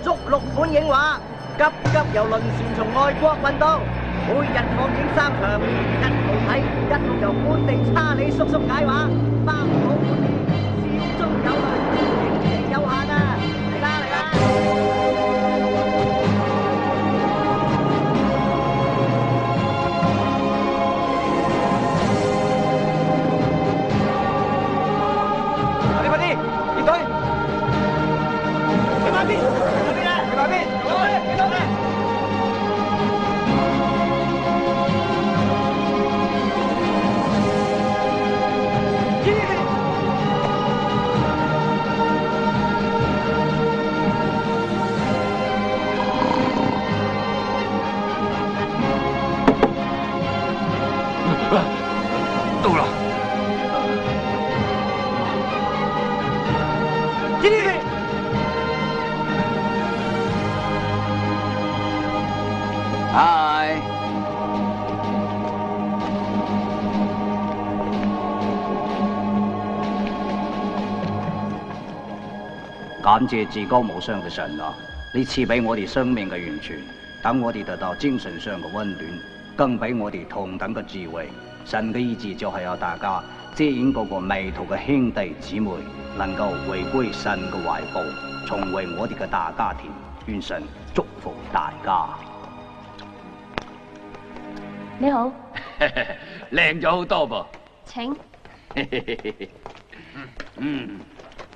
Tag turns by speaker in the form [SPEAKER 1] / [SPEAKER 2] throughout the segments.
[SPEAKER 1] 足6本影畫，急由輪船從外國運到，每日放映3場，一路睇一路由本地差理叔叔解畫，包好本地，笑中有淚，影期有限啊！嚟啦嚟啦！快啲！結隊！去埋邊？去邊啊？去埋邊？去到咧！
[SPEAKER 2] 到了。
[SPEAKER 3] 嗨，感謝至高無上嘅神啊！你賜俾我哋生命嘅源泉，等我哋得到精神上嘅溫暖，更俾我哋同等嘅智慧。神嘅意志就係有大家遮掩嗰個迷途嘅兄弟姊妹，能夠回歸神嘅懷抱，重回我哋嘅大家庭。願神祝福大家。
[SPEAKER 4] 你好，
[SPEAKER 2] 靚咗好多噃。
[SPEAKER 4] 請。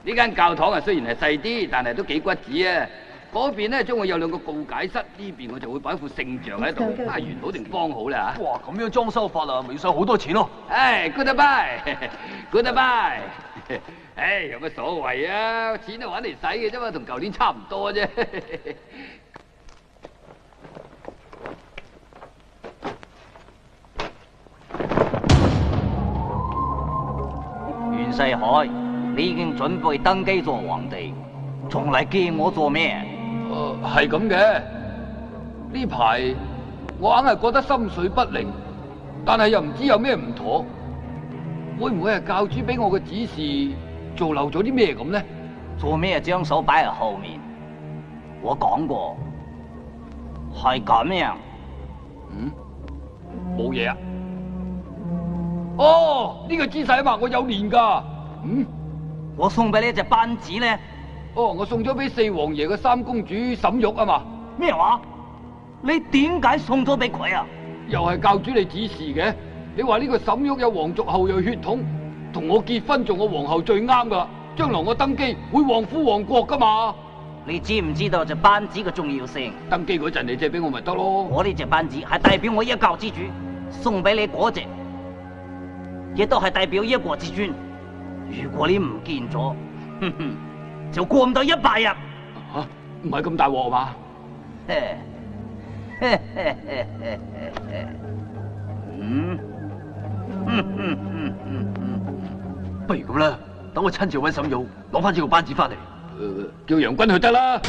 [SPEAKER 2] 呢間教堂啊，雖然係細啲，但係都幾骨子啊。嗰邊咧將會有2個告解室，呢邊我就會擺一副聖像喺度。圓好定方好啦嚇。
[SPEAKER 5] 哇，咁樣裝修法啊，咪要使好多錢咯。
[SPEAKER 2] 唉 ，goodbye，goodbye。唉，有乜所謂啊？錢都揾嚟使嘅啫嘛，同舊年差唔多啫。
[SPEAKER 3] 袁世凱，你已經準備登基做皇帝，仲嚟見我做咩？
[SPEAKER 2] 係咁嘅。呢排我硬係覺得心水不寧，但係又唔知有咩唔妥。會唔會係教主俾我嘅指示做漏咗啲咩咁呢？
[SPEAKER 3] 做咩將手擺喺後面？我講過係咁樣。
[SPEAKER 2] 冇嘢啊。哦，呢個姿勢啊嘛，我有練噶。
[SPEAKER 3] 我送俾你一隻扳指咧。
[SPEAKER 2] 哦，我送咗俾4王爺嘅3公主沈玉啊嘛。
[SPEAKER 3] 咩話？你點解送咗俾佢啊？
[SPEAKER 2] 又係教主你指示嘅。你話呢個沈玉有皇族後裔血統，同我結婚做我皇后最啱噶。將來我登基會旺夫旺國噶嘛。
[SPEAKER 3] 你知唔知道隻扳指嘅重要性？
[SPEAKER 2] 登基嗰陣你借俾我咪得咯。
[SPEAKER 3] 我呢隻扳指係代表我一教之主，送俾你嗰隻，亦都係代表一國之尊。如果你唔見咗，就過唔到100日。
[SPEAKER 2] 吓，唔係咁大鑊嘛？
[SPEAKER 5] 不如咁啦，等我親自揾沈玉攞翻呢個扳指翻嚟。
[SPEAKER 2] 叫楊軍去得啦。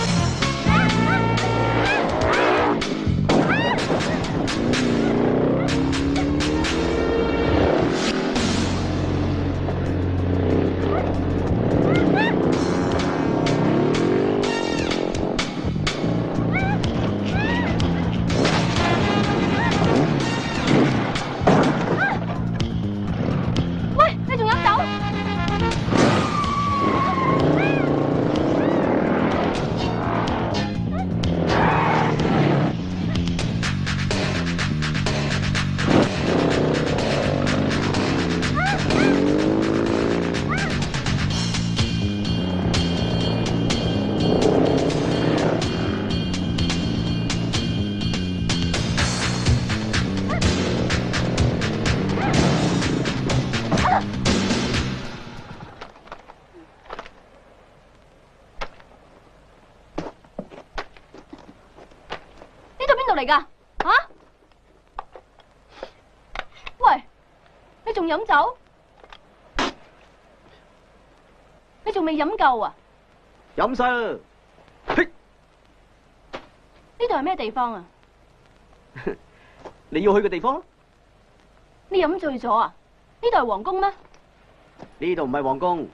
[SPEAKER 4] 嚟噶？吓？喂，你仲飲酒？你仲未飲夠啊？
[SPEAKER 1] 飲晒啦！
[SPEAKER 4] 呢度係咩地方啊？
[SPEAKER 1] 你要去嘅地方？
[SPEAKER 4] 你飲醉咗啊？呢度係皇宮咩？
[SPEAKER 1] 呢度唔係皇宮，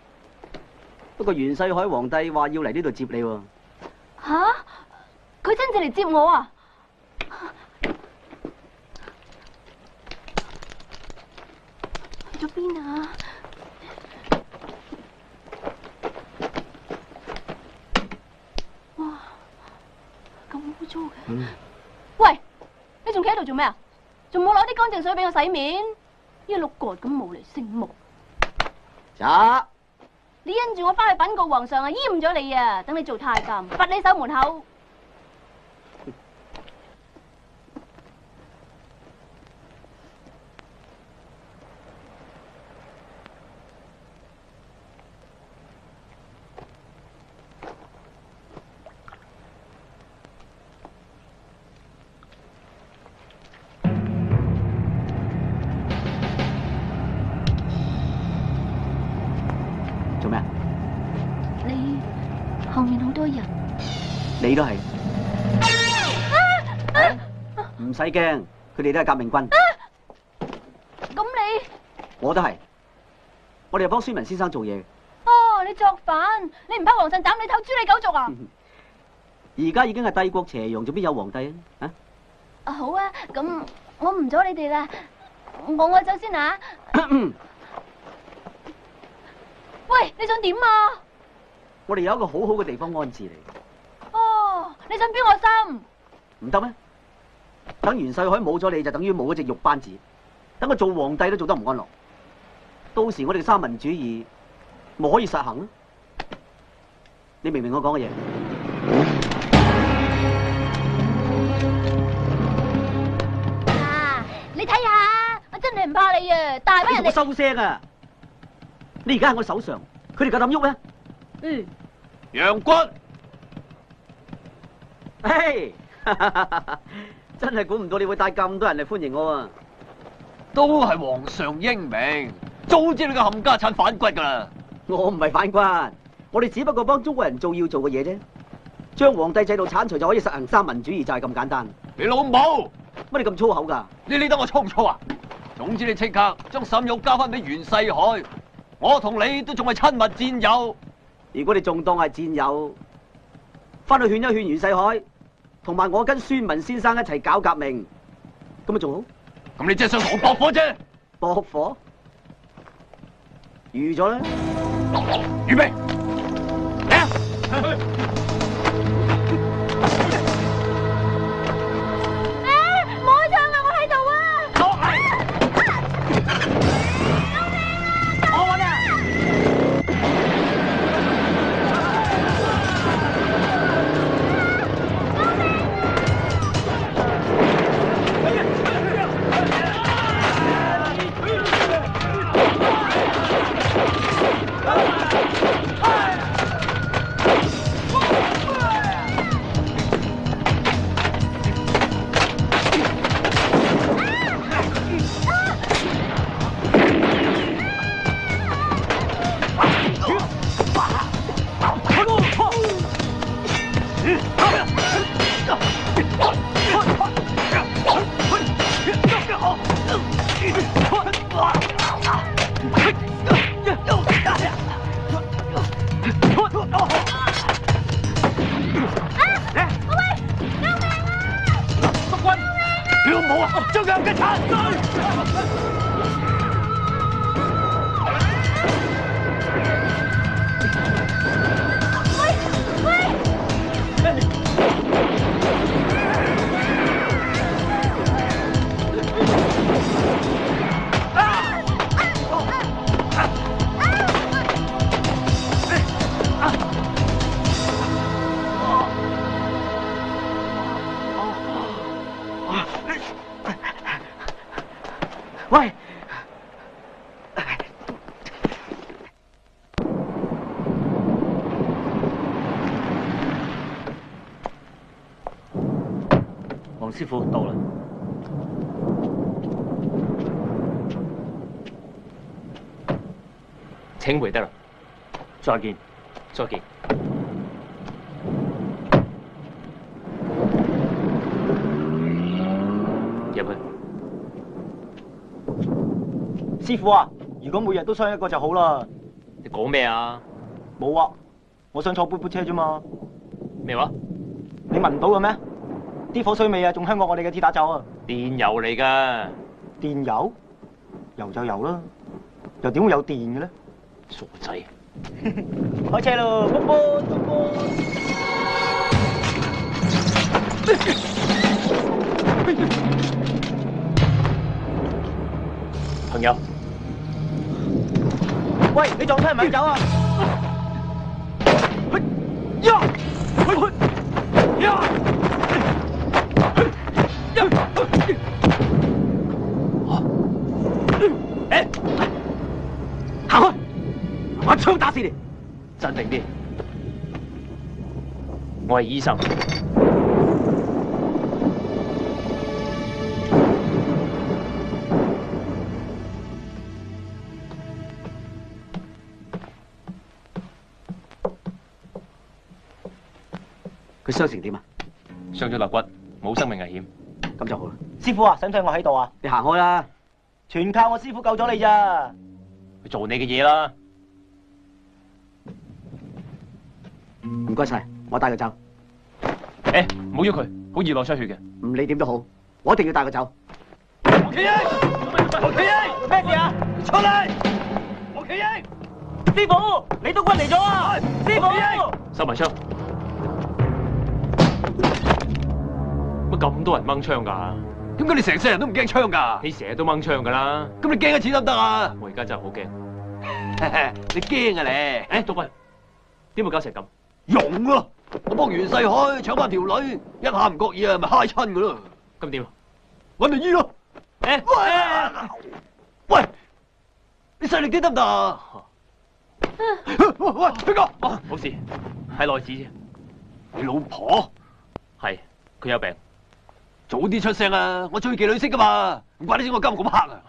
[SPEAKER 1] 不過袁世凱皇帝話要嚟呢度接你喎。
[SPEAKER 4] 吓？佢真正嚟接我啊？去咗邊啊？哇！咁污糟嘅。喂，你仲企喺度做咩啊？仲冇攞啲乾淨水俾我洗面？一碌角咁無嚟聖目。
[SPEAKER 1] 咋？
[SPEAKER 4] 你因住我翻去稟告皇上啊，閹咗你啊！等你做太監，罰你守門口。
[SPEAKER 1] 做咩啊？
[SPEAKER 4] 你後面好多人。
[SPEAKER 1] 你都係。唔使驚，佢哋都係革命軍。
[SPEAKER 4] 咁你？
[SPEAKER 1] 我都係。我哋係幫孫文先生做嘢。
[SPEAKER 4] 哦，你作反！你唔怕皇上斬你頭，誅你九族啊？
[SPEAKER 1] 而家已經係帝國斜陽，仲邊有皇帝啊？
[SPEAKER 4] 啊好啊，咁我唔阻你哋啦，我走先啊。喂，你想點啊？
[SPEAKER 1] 我哋有一個好好嘅地方安置你。
[SPEAKER 4] 哦，你想標我心？唔
[SPEAKER 1] 得咩？等袁世凱冇咗你，就等於冇咗隻肉班子。等佢做皇帝都做得唔安樂。到時我哋嘅三民主義咪可以實行咯。你明唔明我講嘅嘢？
[SPEAKER 4] 啊！你睇下，我真係唔怕你啊！大把人哋
[SPEAKER 1] 收聲啊！你而家喺我手上，佢哋夠膽喐咩？
[SPEAKER 4] 嗯。
[SPEAKER 5] 楊軍，
[SPEAKER 1] 嘿，真係估唔到你會帶咁多人嚟歡迎我啊！
[SPEAKER 5] 都係皇上英明，早知你個冚家鏟反骨噶啦！
[SPEAKER 1] 我唔係反骨，我哋只不過幫中國人做要做嘅嘢啫。將皇帝制度剷除就可以實行三民主義，就係咁簡單。
[SPEAKER 5] 你老母，
[SPEAKER 1] 乜你咁粗口㗎？
[SPEAKER 5] 你理得我粗唔粗啊？總之你即刻將沈玉交翻俾袁世凱，我同你都仲係親密戰友。
[SPEAKER 1] 如果你仲當係戰友，翻去勸一勸袁世凱，同埋我跟孫文先生一齊搞革命，咁咪仲好？
[SPEAKER 5] 咁你即係想同我駁火啫？
[SPEAKER 1] 駁火？預咗啦。
[SPEAKER 5] 預備，嚟啊！
[SPEAKER 4] 唔好唱啊！我喺度啊！
[SPEAKER 5] 落嚟！
[SPEAKER 1] 我揾啊！
[SPEAKER 5] 將佢嘅鏟！
[SPEAKER 1] 喂！
[SPEAKER 5] 黃師傅到啦，請回得啦。再見，再見。入去。
[SPEAKER 6] 師傅啊，如果每日都傷一個就好啦。
[SPEAKER 5] 你講咩啊？
[SPEAKER 6] 冇啊，我想坐杯車啫嘛。
[SPEAKER 5] 咩話？
[SPEAKER 6] 你聞唔到嘅咩？啲火水味啊，仲香過我哋嘅鐵打酒啊！
[SPEAKER 7] 電油嚟㗎，
[SPEAKER 6] 電油？油就油啦，又點會有電嘅咧？
[SPEAKER 7] 傻仔！
[SPEAKER 6] 開車咯，卜卜卜卜！
[SPEAKER 7] 朋友，
[SPEAKER 6] 喂，你撞車唔係走啊？行開！我一槍打死你！
[SPEAKER 7] 鎮定啲，我係醫生。
[SPEAKER 3] 佢傷成點啊？
[SPEAKER 7] 傷咗肋骨，冇生命危險。
[SPEAKER 3] 咁就好啦。
[SPEAKER 6] 師傅啊，使唔使我喺度啊？
[SPEAKER 3] 你行開啦！
[SPEAKER 6] 全靠我師傅救咗你咋？
[SPEAKER 7] 去做你嘅嘢啦。
[SPEAKER 3] 唔該晒，我帶佢走。
[SPEAKER 7] 誒，唔好喐佢，好易落出血嘅。
[SPEAKER 3] 唔理點都好，我一定要帶佢走。
[SPEAKER 5] 黃麒英，黃麒英，
[SPEAKER 6] 咩事啊？
[SPEAKER 5] 出嚟！黃麒英，
[SPEAKER 6] 師傅，李督軍嚟咗啊！師傅，
[SPEAKER 7] 收埋槍。乜咁多人掹槍㗎？
[SPEAKER 5] 點解你成世人都唔驚槍㗎？
[SPEAKER 7] 你成日都掹槍㗎啦。
[SPEAKER 5] 咁你驚一次得唔得啊？
[SPEAKER 7] 我而家真係好驚。
[SPEAKER 5] 你驚啊你？
[SPEAKER 7] 誒，督軍，點會搞成咁？
[SPEAKER 5] 勇咯！我幫袁世凱搶翻條女，一下唔覺意啊，咪揩親㗎咯。
[SPEAKER 7] 咁點啊？
[SPEAKER 5] 揾你醫咯！
[SPEAKER 7] 誒，
[SPEAKER 5] 喂，你細力啲得唔得啊？喂，邊個？
[SPEAKER 7] 哦，冇事，係內子啫。
[SPEAKER 5] 你老婆
[SPEAKER 7] 係，佢有病。
[SPEAKER 5] 早啲出聲啊！我最忌女色㗎嘛，唔怪得知我今日咁黑啊！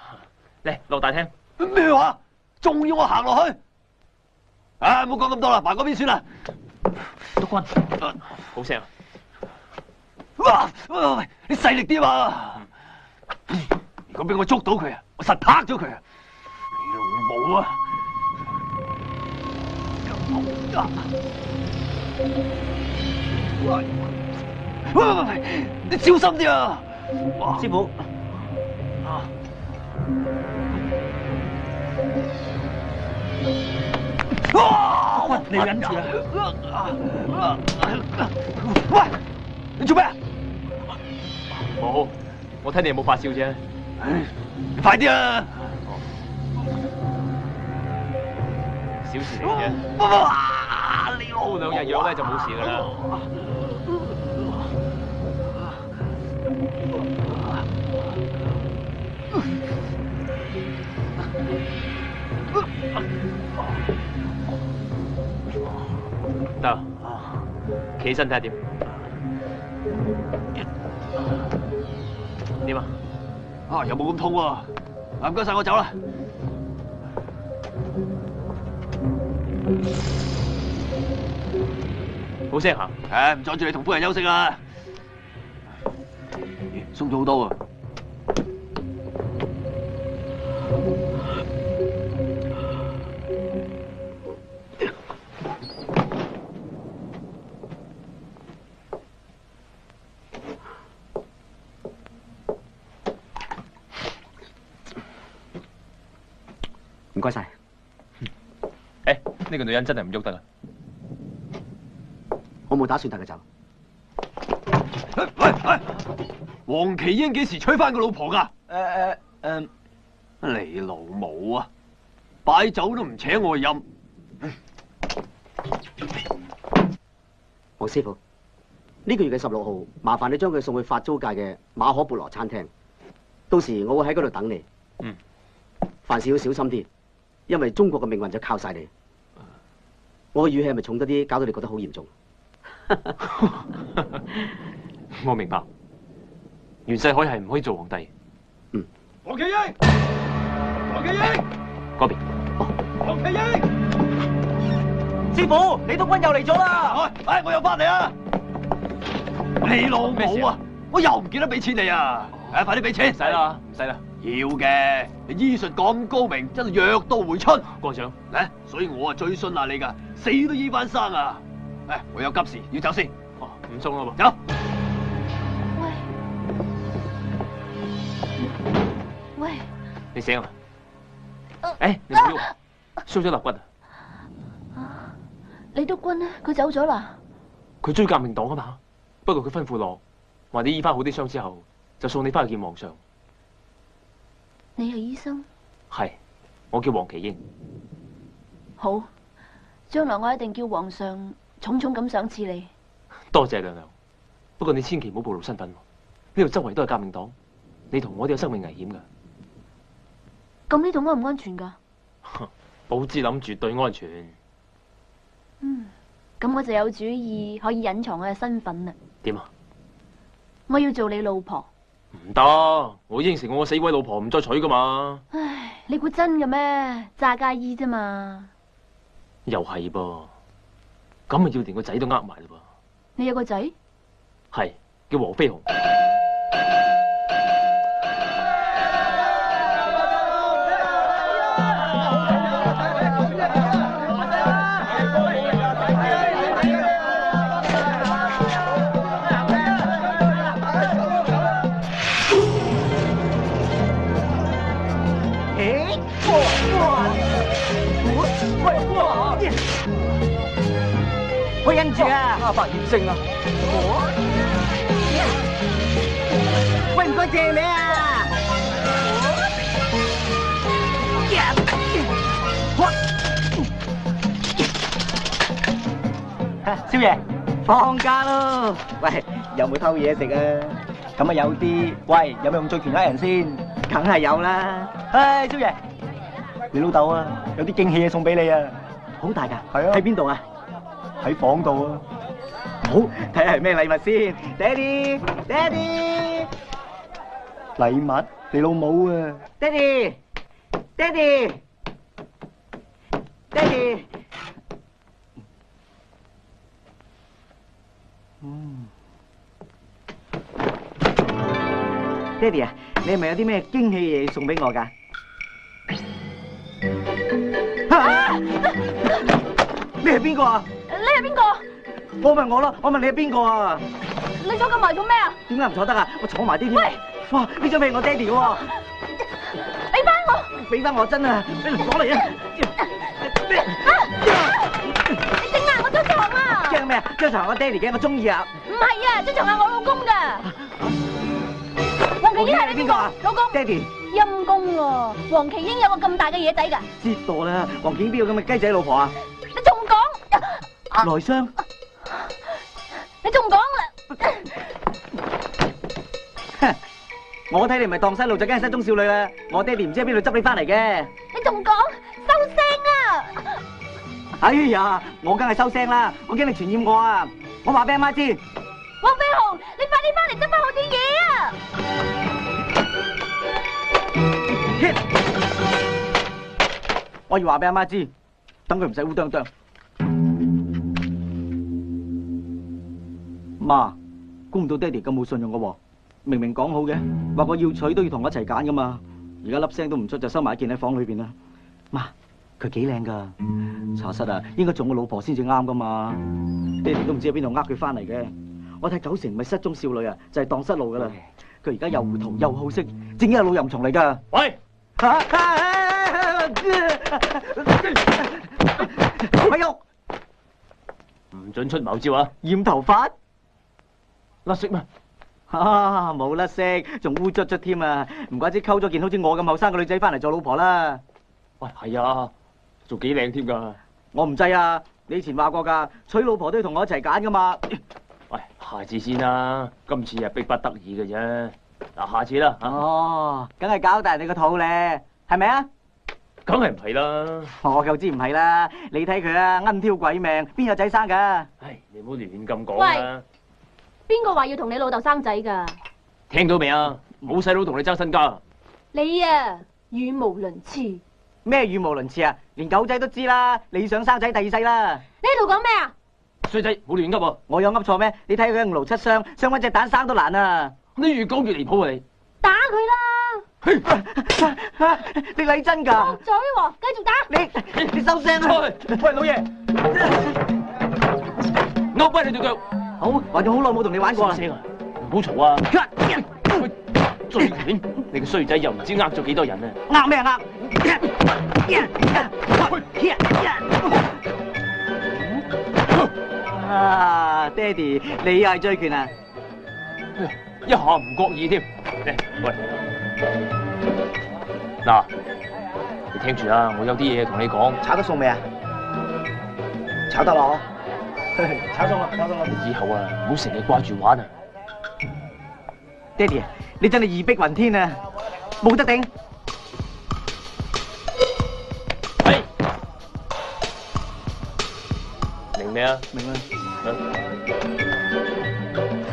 [SPEAKER 7] 嚟落大廳。
[SPEAKER 5] 咩話？仲要我行落去？啊，唔好講咁多啦，埋嗰邊算啦。
[SPEAKER 7] 督軍，好聲啊！
[SPEAKER 5] 喂，你細力啲嘛！如果俾我捉到佢啊，我實拍咗佢啊！你老母啊！喂，你小心啲啊！
[SPEAKER 6] 師傅，你要忍住啊！
[SPEAKER 5] 喂，你做咩啊？
[SPEAKER 7] 冇，我睇你有冇發燒啫。
[SPEAKER 5] 你快啲啊！
[SPEAKER 7] 小事嚟嘅，
[SPEAKER 5] 哇！你
[SPEAKER 7] 煲兩日藥咧就冇事噶啦。得，企起身睇下點？點啊？
[SPEAKER 5] 啊，有冇咁痛喎？唔該晒，我走啦。
[SPEAKER 7] 好聲行。
[SPEAKER 5] 誒，唔阻住你同夫人休息啦。鬆咗好多喎。
[SPEAKER 3] 唔該晒。
[SPEAKER 7] 誒，呢個女人真係唔喐得啦。
[SPEAKER 3] 我冇打算帶佢走。
[SPEAKER 5] 喂，黃麒英幾時娶翻個老婆㗎？你老母啊！擺酒都唔請我飲。
[SPEAKER 3] 黃師傅，呢個月嘅16號，麻煩你將佢送去法租界嘅馬可波羅餐廳。到時我會喺嗰度等你。
[SPEAKER 7] 嗯。
[SPEAKER 3] 凡事要小心啲，因為中國嘅命運就靠晒你。我嘅語氣係咪重得啲，搞到你覺得好嚴重？
[SPEAKER 7] 我明白，袁世凱係唔可以做皇帝。
[SPEAKER 3] 嗯。
[SPEAKER 5] 黃麒英，黃麒英，
[SPEAKER 7] 嗰邊。
[SPEAKER 5] 黃麒英，
[SPEAKER 6] 師傅，李督軍又嚟咗啦！
[SPEAKER 5] 哎，我又翻嚟啦！你老母啊！我又唔記得俾錢你啊！誒，快啲俾錢！
[SPEAKER 7] 唔使啦，唔使啦。
[SPEAKER 5] 要嘅，你醫術咁高明，真係藥到回春。
[SPEAKER 7] 國長，
[SPEAKER 5] 所以我啊最信賴你噶，死都醫翻生啊！誒，我有急事要走先。
[SPEAKER 7] 哦，唔送咯噃。
[SPEAKER 5] 走。
[SPEAKER 4] 喂，
[SPEAKER 7] 你醒啊？誒，你唔好喐，傷咗肋骨啊！
[SPEAKER 4] 李督軍呢？佢走咗啦？
[SPEAKER 7] 佢追革命黨啊嘛。不過佢吩咐我，話你醫翻好啲傷之後，就送你翻去見皇上。
[SPEAKER 4] 你係醫生？
[SPEAKER 7] 係，我叫黃麒英。
[SPEAKER 4] 好，將來我一定叫皇上重重咁賞賜你。
[SPEAKER 7] 多謝娘娘。不過你千祈唔好暴露身份喎，呢度周圍都係革命黨，你同我都有生命危險㗎。
[SPEAKER 4] 咁呢度安唔安全㗎？
[SPEAKER 7] 寶芝林絕對安全。
[SPEAKER 4] 咁我就有主意可以隱藏我嘅身份啦。
[SPEAKER 7] 點啊？
[SPEAKER 4] 我要做你老婆。
[SPEAKER 7] 唔得，我應承我死鬼老婆唔再娶噶嘛。
[SPEAKER 4] 唉，你估真嘅咩？詐假意啫嘛。
[SPEAKER 7] 又係噃，咁咪要連個仔都呃埋嘞噃。
[SPEAKER 4] 你有個仔？
[SPEAKER 7] 係，叫黃飛鴻。
[SPEAKER 1] 喂，忍住啊！阿伯驗證啊！喂，唔該借名啊！少爺，放假咯！喂，有冇偷嘢食啊？咁啊有啲。喂，有冇用醉拳呃人先？梗係有啦！唉，少爺，你老豆啊，有啲驚喜嘢送俾你啊！好大㗎？係啊。喺邊度啊？喺房度啊！好，睇下係咩禮物先。爹哋，爹哋，禮物？你老母啊！爹哋，爹哋，爹哋。爹哋啊，你係咪有啲咩驚喜嘢送俾我㗎？你係邊個啊？
[SPEAKER 4] 你係邊個？
[SPEAKER 1] 我問我咯，我問你係邊個啊？
[SPEAKER 4] 你坐咁埋做咩啊？
[SPEAKER 1] 點解唔坐得啊？我坐埋啲添。
[SPEAKER 4] 喂！
[SPEAKER 1] 哇！呢張係我爹哋嘅喎。
[SPEAKER 4] 俾翻我！
[SPEAKER 1] 俾翻我真啊！你攞嚟啊！
[SPEAKER 4] 你整爛我張床啊！
[SPEAKER 1] 驚咩啊？張床係我爹哋嘅，我中意啊！
[SPEAKER 4] 唔係啊，張床係我老公㗎。黃麒英係你邊個啊？老公。
[SPEAKER 1] 爹哋。
[SPEAKER 4] 陰公喎，黃麒英有個咁大嘅嘢仔㗎。
[SPEAKER 1] 知道啦，黃麒英邊有咁嘅雞仔老婆啊？
[SPEAKER 4] 你仲講？
[SPEAKER 1] 內傷。
[SPEAKER 4] 你仲講啦？
[SPEAKER 1] 我睇你唔係當細路就梗係失蹤少女啦！我爹哋唔知喺邊度執你翻嚟嘅。
[SPEAKER 4] 你仲講？收聲啊！
[SPEAKER 1] 哎呀，我梗係收聲啦！我驚你傳染我啊！我話俾阿媽知。
[SPEAKER 4] 黃飛鴻，你快啲翻嚟執翻我啲嘢啊！
[SPEAKER 1] 我要話俾阿媽知，等佢唔使烏啄啄。媽，估唔到爹哋咁冇信用嘅喎，明明講好嘅，話我要娶都要同我一齊揀噶嘛，而家粒聲都唔出就收埋一件喺房裏邊啦。媽，佢幾靚噶，查實啊，應該做我老婆先至啱噶嘛。爹哋都唔知喺邊度呃佢翻嚟嘅，我睇9成唔係失蹤少女啊，就係蕩失路噶啦。佢而家又糊塗又好色，正一係老淫蟲嚟噶。
[SPEAKER 7] 喂！
[SPEAKER 1] 咪喐！
[SPEAKER 7] 唔准出茅招啊！
[SPEAKER 1] 染頭髮？
[SPEAKER 7] 甩色咩？
[SPEAKER 1] 冇甩色，仲污卒卒添啊！唔怪之溝咗件好似我咁後生嘅女仔翻嚟做老婆啦。
[SPEAKER 7] 喂，係啊，仲幾靚添㗎！
[SPEAKER 1] 我唔制啊！你以前話過㗎，娶老婆都要同我一齊揀㗎嘛。
[SPEAKER 7] 喂，下次先啦，今次係逼不得已嘅啫。嗱，下次啦嚇。
[SPEAKER 1] 哦，梗係搞大人哋個肚咧，係咪啊？
[SPEAKER 7] 梗係唔係啦！
[SPEAKER 1] 我就知唔係啦，你睇佢啊，奀挑鬼命，邊有仔生㗎？
[SPEAKER 7] 唉，你唔好亂咁講啦。
[SPEAKER 4] 邊個話要同你老豆生仔㗎？
[SPEAKER 7] 聽到未啊？冇細佬同你爭身家。
[SPEAKER 4] 你啊，語無倫次。
[SPEAKER 1] 咩語無倫次啊？連狗仔都知啦，你想生仔第二世啦。
[SPEAKER 4] 你喺度講咩啊？
[SPEAKER 7] 衰仔，冇亂噏喎！
[SPEAKER 1] 我有噏錯咩？你睇佢5勞7傷，想搵隻蛋生都難啊！
[SPEAKER 7] 你越講越離譜啊！你
[SPEAKER 4] 打佢啦！
[SPEAKER 1] 你嚟真㗎？
[SPEAKER 4] 嘴喎，繼續打！
[SPEAKER 1] 你收聲啊！
[SPEAKER 7] 喂，老爺，勾跛你條腳！
[SPEAKER 6] 好，話咗好耐冇同你玩過啦。
[SPEAKER 7] 聲啊，唔好嘈啊！醉拳，你個衰仔又唔知呃咗幾多人啊！
[SPEAKER 6] 呃咩呃？啊，爹哋，你又係醉拳啊？
[SPEAKER 7] 一下唔覺意添。嚟，喂，嗱，你聽住啊，我有啲嘢同你講。
[SPEAKER 6] 炒得餸未啊？炒得咯，炒餸啦，炒餸啦。
[SPEAKER 7] 你以後啊，唔好成日掛住玩啊！
[SPEAKER 6] 爹哋，你真係義薄雲天啊，冇得頂。
[SPEAKER 7] 係，明未啊？
[SPEAKER 6] 明啦。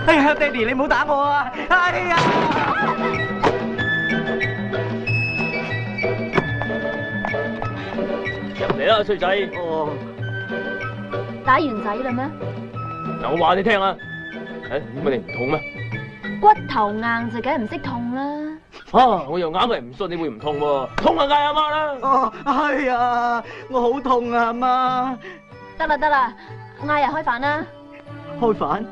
[SPEAKER 6] 哎呀，爹哋，你唔好打我啊！哎呀！
[SPEAKER 7] 入嚟啦，衰仔。
[SPEAKER 6] 哦，
[SPEAKER 4] 打完仔啦咩？
[SPEAKER 7] 嗱，我話你聽啊，誒，乜你唔痛咩？
[SPEAKER 4] 骨頭硬就梗係唔識痛啦。
[SPEAKER 7] 啊，我又硬係唔信你會唔痛喎，痛啊嗌阿媽啦。
[SPEAKER 6] 哦，係啊，我好痛啊，阿媽。
[SPEAKER 4] 得啦得啦，嗌人開飯啦。
[SPEAKER 6] 開飯？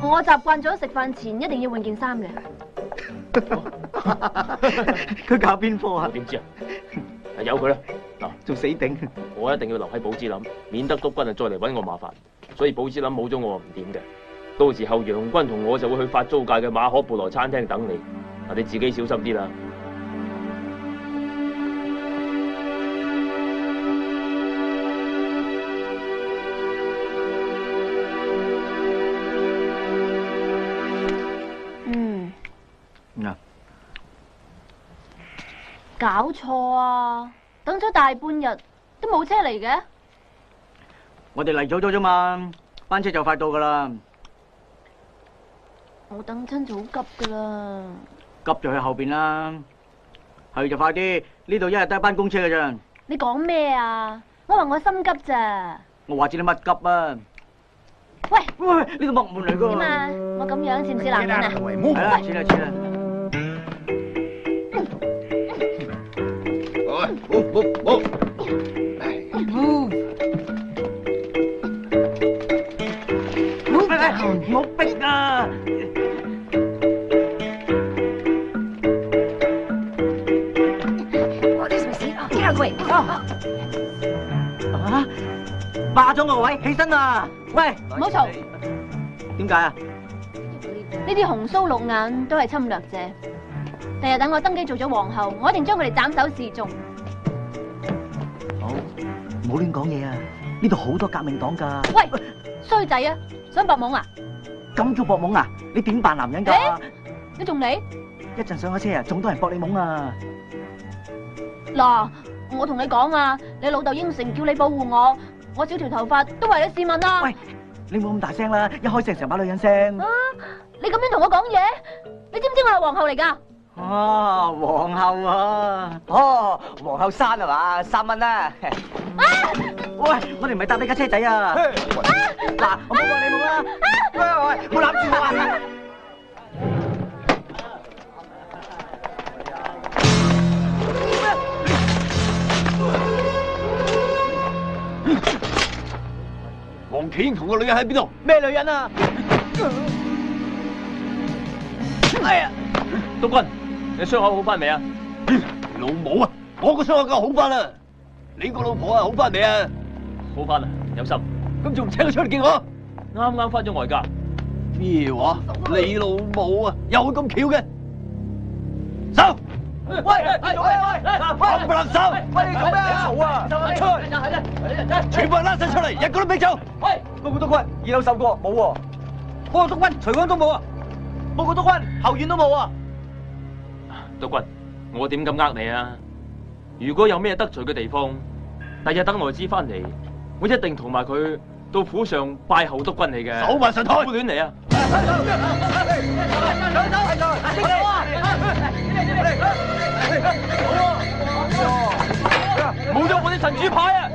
[SPEAKER 4] 我習慣咗食飯前一定要換件衫嘅。
[SPEAKER 6] 佢搞邊科啊？
[SPEAKER 7] 我點知啊？由佢啦。嗱，
[SPEAKER 6] 仲死頂。
[SPEAKER 7] 我一定要留喺寶芝林，免得督軍啊再嚟搵我麻煩。所以寶芝林冇咗我唔掂嘅。到時候楊軍同我就會去法租界嘅馬可布羅餐廳等你。嗱，你自己小心啲啦。
[SPEAKER 4] 搞錯啊！等咗大半日都冇車嚟嘅。
[SPEAKER 6] 我哋嚟早咗啫嘛，班車就快到噶啦。
[SPEAKER 4] 我等親就好急噶啦。
[SPEAKER 6] 急就去後邊啦，係就快啲。呢度一日得一班公車嘅咋。
[SPEAKER 4] 你講咩啊？我話我心急咋。
[SPEAKER 6] 我話知你乜急啊？
[SPEAKER 4] 喂
[SPEAKER 6] 喂，呢度木門嚟噶。
[SPEAKER 4] 點啊？我咁樣似唔似男人啊？
[SPEAKER 6] 係啦，似啦似啦。唔好逼啊！啊！霸咗我個位，起身啊！喂，
[SPEAKER 4] 唔好嘈。
[SPEAKER 6] 點解啊？
[SPEAKER 4] 呢啲紅鬚綠眼都係侵略者。第日等我登基做咗皇后，我一定將佢哋斬首示眾。
[SPEAKER 6] 好，唔好亂講嘢啊！呢度好多革命黨噶。
[SPEAKER 4] 喂，衰仔啊！想搏懵啊？
[SPEAKER 6] 咁叫搏懵啊？你點扮男人噶？
[SPEAKER 4] 你仲嚟？
[SPEAKER 6] 一陣上咗車啊，仲多人搏你懵啊！
[SPEAKER 4] 嗱，我同你講啊，你老豆應承叫你保護我，我少條頭髮都為你試問啊！
[SPEAKER 6] 喂，你唔好咁大聲啦，一開聲成把女人聲。
[SPEAKER 4] 啊！你咁樣同我講嘢，你知唔知我係皇后嚟噶？
[SPEAKER 6] 啊，皇后啊！哦，皇后山係嘛？3蚊啦。喂，我哋唔係搭呢架車仔啊！嗱，我幫過你冇啦。喂，冇攬住我啊！
[SPEAKER 5] 黃麒英同個女人喺邊度？
[SPEAKER 6] 咩女人啊？哎呀，
[SPEAKER 7] 督軍，你傷口好翻未啊？
[SPEAKER 5] 老母啊！我個傷口梗係好翻啦，你個老婆啊好翻未啊？
[SPEAKER 7] 好翻啦，有心。
[SPEAKER 5] 咁仲唔請佢出嚟見我？
[SPEAKER 7] 啱啱翻咗外家。
[SPEAKER 5] 咩話？你老母啊，又會咁巧嘅？走！
[SPEAKER 6] 喂，做咩？
[SPEAKER 5] 冚唪唥手！
[SPEAKER 6] 喂，你做咩啊？嘈啊！
[SPEAKER 5] 出去！全部人拉晒出嚟，一個都未走。
[SPEAKER 6] 喂，報告督軍，2樓受過冇喎。報告督軍，隨安都冇啊。報告督軍，後院都冇啊。
[SPEAKER 7] 督軍，我點敢呃你啊？如果有咩得罪嘅地方，第日等內資翻嚟，我一定同埋佢到府上拜候督軍你嘅。
[SPEAKER 5] 手埋上台，
[SPEAKER 7] 唔好亂嚟啊！冇咗我啲神主牌啊！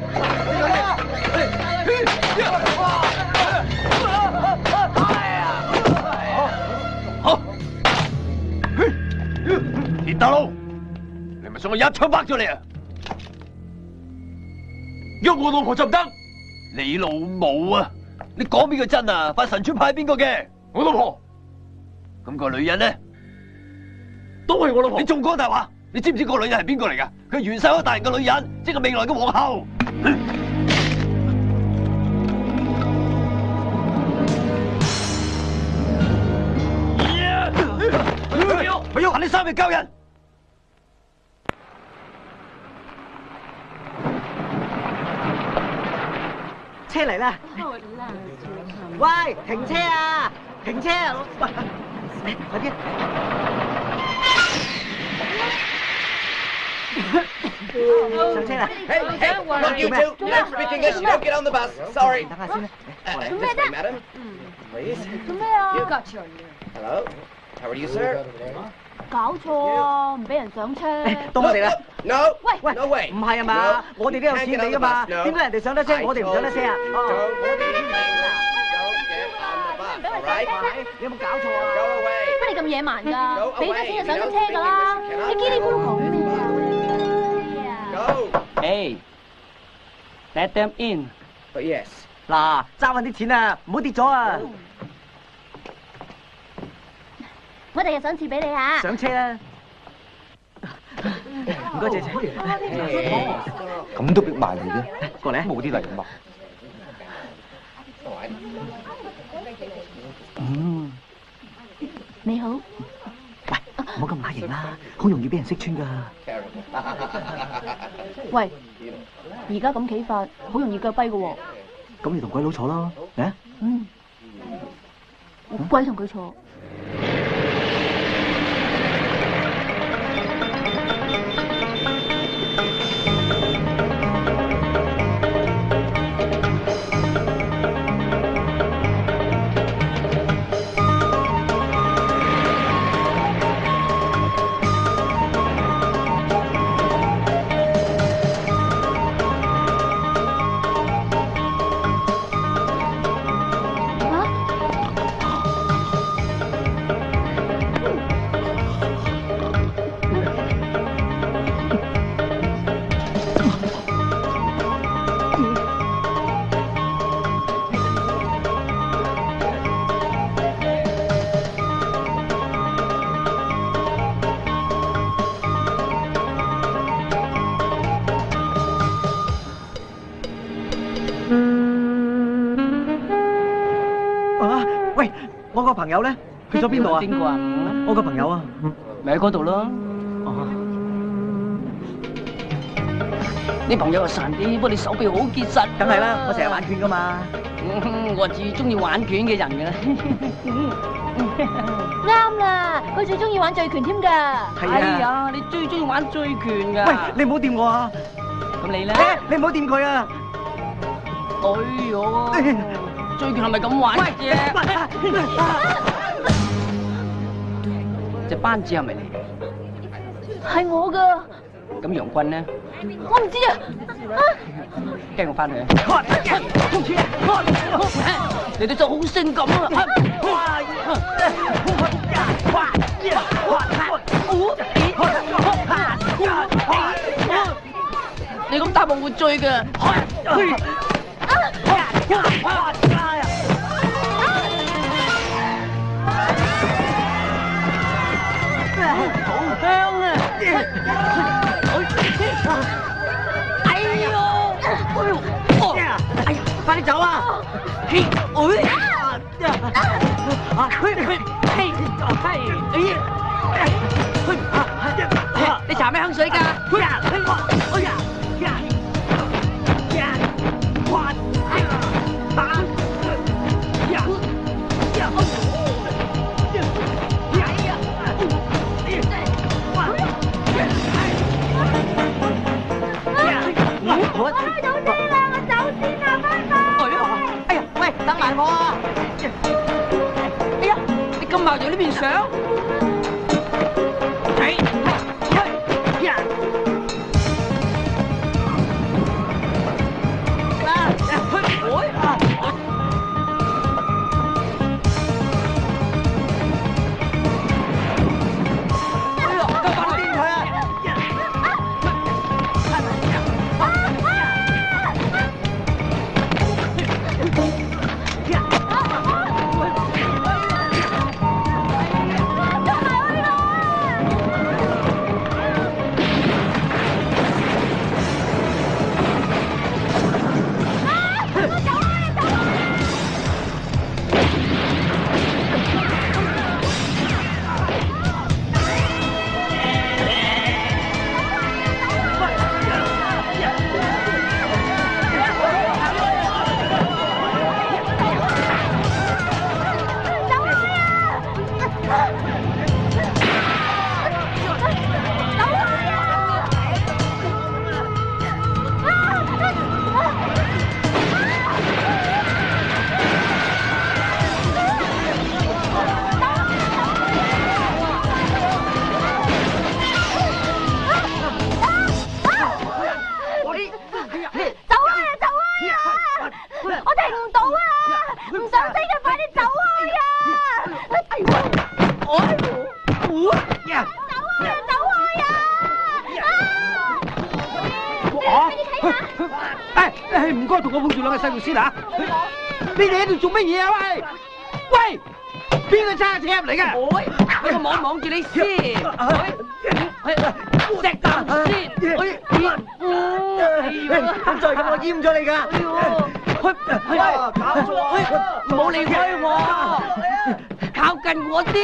[SPEAKER 5] 好，鐵大佬，你咪想我一槍崩咗你啊？
[SPEAKER 7] 喐我老婆就唔得。
[SPEAKER 5] 你老母啊！你講邊個真啊？塊神主牌係邊個嘅？
[SPEAKER 7] 我老婆
[SPEAKER 5] 咁個女人咧，
[SPEAKER 7] 都係我老婆。
[SPEAKER 5] 你仲講大話？你知唔知個女人係邊個嚟㗎？佢係袁世凱大人嘅女人，即係未來嘅皇后。我要行呢3日救人。
[SPEAKER 1] 車嚟啦！喂，停車啊！停車啊！喂，快啲！上車啦！Hey,
[SPEAKER 8] not you two. You're speaking English. You don't get on the bus. Sorry.
[SPEAKER 1] 等下先啦。
[SPEAKER 4] 做咩啫
[SPEAKER 8] Madam, please.
[SPEAKER 4] 做咩啊？
[SPEAKER 8] Hello. How are you, sir?
[SPEAKER 4] 搞錯啊！唔俾人上車。
[SPEAKER 1] 到我哋啦！
[SPEAKER 8] No.
[SPEAKER 1] 喂
[SPEAKER 8] No way.
[SPEAKER 1] 唔係啊嘛，我哋都有錢俾噶嘛，點解人哋上得車，我哋唔上得車啊？
[SPEAKER 8] Don't speak English. Don't get on the bus. All right?
[SPEAKER 1] 你有冇搞錯啊？
[SPEAKER 8] Go away.
[SPEAKER 4] 乜你咁野蠻㗎？俾咗錢就上得車㗎啦！你嘰哩咕嚕講咩啊？
[SPEAKER 8] Go.
[SPEAKER 6] Hey, let them in.
[SPEAKER 8] But yes.
[SPEAKER 1] 嗱，揸緊啲錢啊，唔好跌咗啊！
[SPEAKER 4] 我第日上次俾你啊！
[SPEAKER 1] 上車啦！唔該，謝謝。
[SPEAKER 9] 咁都逼埋嚟嘅，
[SPEAKER 1] 過嚟，
[SPEAKER 9] 冇啲禮貌。
[SPEAKER 4] 你好。
[SPEAKER 1] 喂，唔好咁乸型啦，好容易俾人識穿㗎。
[SPEAKER 4] 喂，而家咁企法，好容易腳跛㗎喎。
[SPEAKER 1] 咁你同鬼佬坐咯，嚟啊！
[SPEAKER 4] 鬼同佢坐。
[SPEAKER 1] 喂，我個朋友咧去咗邊度啊？
[SPEAKER 6] 邊個啊？
[SPEAKER 1] 我個朋友啊，
[SPEAKER 6] 咪喺嗰度咯。你朋友又殘啲，不過你手臂好結實。
[SPEAKER 1] 梗係啦，我成日玩拳噶嘛。
[SPEAKER 6] 我最中意玩拳嘅人㗎啦。
[SPEAKER 4] 啱啦，佢最中意玩醉拳添㗎。
[SPEAKER 1] 係啊，
[SPEAKER 6] 你最中意玩醉拳㗎。
[SPEAKER 1] 喂，你唔好掂我啊！
[SPEAKER 6] 咁你咧？
[SPEAKER 1] 你唔好掂佢啊！
[SPEAKER 6] 哎呦，醉拳係咪咁玩啫？隻班子係咪你？
[SPEAKER 4] 係我㗎。
[SPEAKER 6] 咁楊君呢？
[SPEAKER 4] 我唔知啊。
[SPEAKER 6] 跟我翻去。你對手好性感啊！你咁打我會醉嘅。好香啊！哎呦！哎呀，快啲走啊！你搽咩香水㗎？
[SPEAKER 1] 哎呀，喂，等埋我啊！
[SPEAKER 6] 哎呀，你咁矛盾呢邊上？
[SPEAKER 10] 唔該，同我抱住兩個細路先吓。你哋喺度做乜嘢啊？喂，邊個揸車入嚟嘅？
[SPEAKER 6] 俾我望住你先，錫啖先。
[SPEAKER 1] 再咁我閹咗你㗎！
[SPEAKER 6] 搞錯！唔好離開我，靠近我啲。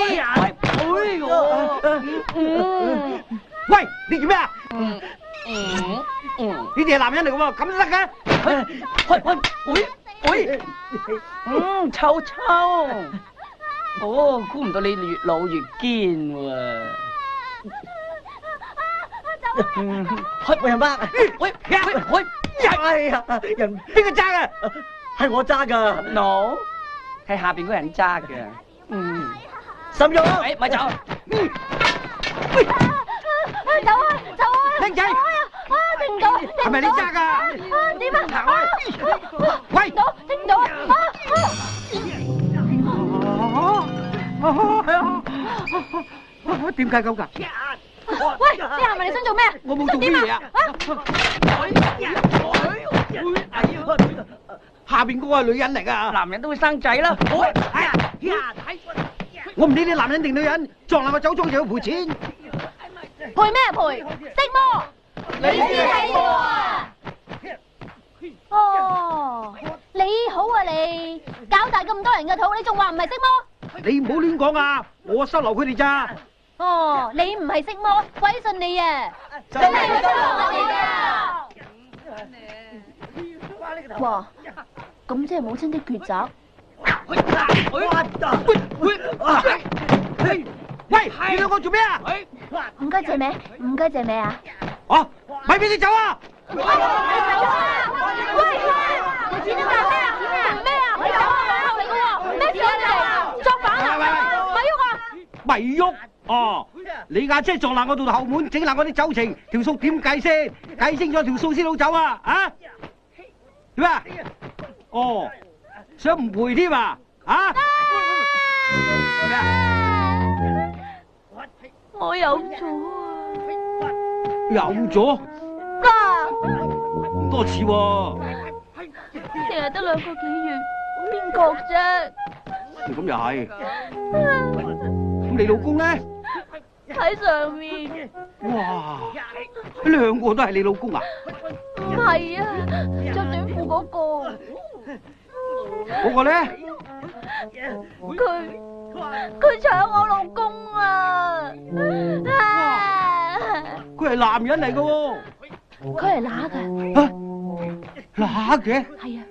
[SPEAKER 10] 喂，你做咩啊？你哋係男人嚟㗎喎，咁都得嘅？
[SPEAKER 6] 臭臭。哦，估唔到你越老越堅喎。
[SPEAKER 1] 喂，阿媽，
[SPEAKER 6] 喂，
[SPEAKER 1] 哎呀，人邊個揸啊？係我揸㗎。
[SPEAKER 6] No， 係下邊嗰人揸嘅。
[SPEAKER 1] 沈玉，
[SPEAKER 6] 咪走。
[SPEAKER 4] 走啊！走啊！
[SPEAKER 10] 靚仔，
[SPEAKER 4] 停唔到，
[SPEAKER 10] 係咪你揸㗎？
[SPEAKER 4] 點啊？
[SPEAKER 10] 行開！喂，
[SPEAKER 4] 停唔到啊！
[SPEAKER 10] 點解咁㗎？
[SPEAKER 4] 喂，你行埋嚟想做咩啊？
[SPEAKER 10] 我冇做乜嘢啊！下邊嗰個係女人嚟㗎，
[SPEAKER 6] 男人都會生仔啦。
[SPEAKER 10] 我唔理你男人定女人，撞爛個酒莊就要賠錢。
[SPEAKER 4] 賠咩賠？色魔，你先係魔啊！哦，你好啊你，搞大咁多人嘅肚，你仲話唔係色魔？
[SPEAKER 10] 你唔好亂講啊！我收留佢哋咋。
[SPEAKER 4] 哦，你唔係色魔，鬼信你啊！真係收留我哋啊！哇，咁即係母親的抉擇。
[SPEAKER 10] 喂，你兩個做咩啊？
[SPEAKER 4] 唔該借咩？唔該借咩啊？
[SPEAKER 10] 哦，咪俾你走啊！
[SPEAKER 4] 喂，你知唔知咩啊？咩啊？你走啊！後嚟嘅喎，咩事啊你哋？作反啊！咪喐啊！
[SPEAKER 10] 咪喐哦！你架車撞爛我度後門，整爛我啲酒程，條數點計先？計清楚條數先好走啊！啊？點啊？哦，想唔賠添啊？啊？
[SPEAKER 4] 我有咗啊！
[SPEAKER 10] 有咗？
[SPEAKER 4] 啊！
[SPEAKER 10] 多次喎！
[SPEAKER 4] 淨係得2個幾月，邊覺啫？
[SPEAKER 10] 咁又係。咁你老公咧？
[SPEAKER 4] 喺上面。
[SPEAKER 10] 哇！2個都係你老公啊？
[SPEAKER 4] 唔係啊，着短褲嗰個。
[SPEAKER 10] 嗰個咧？
[SPEAKER 4] 佢搶我老公啊！
[SPEAKER 10] 佢係男人嚟㗎喎。
[SPEAKER 4] 佢係乸㗎。
[SPEAKER 10] 乸嘅？
[SPEAKER 4] 係啊。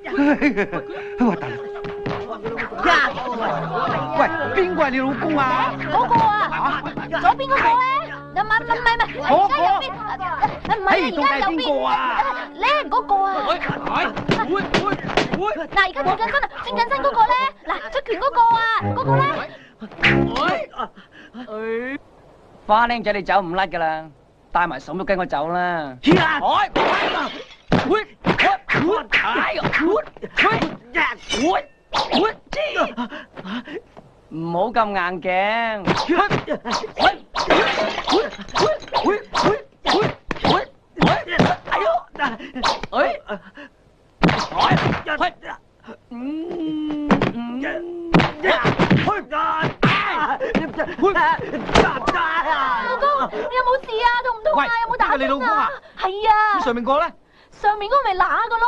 [SPEAKER 10] 核突！喂，邊個係你老公啊？
[SPEAKER 4] 嗰個啊，左邊嗰個咧，唔係，而家右邊，唔係，而家右邊，咧嗰個啊。嗱，而家轉緊身啊，轉緊身嗰個咧，嗱，出拳嗰個啊，嗰個咧。
[SPEAKER 6] 花靚仔你走唔甩噶啦，帶埋嬸都跟我走啦。唔好咁硬頸。
[SPEAKER 4] 老公，你有冇事啊？痛唔痛啊？有冇打針啊？
[SPEAKER 10] 你老公啊？
[SPEAKER 4] 係啊。
[SPEAKER 10] 上面個咧？
[SPEAKER 4] 上面嗰個咪乸個咯。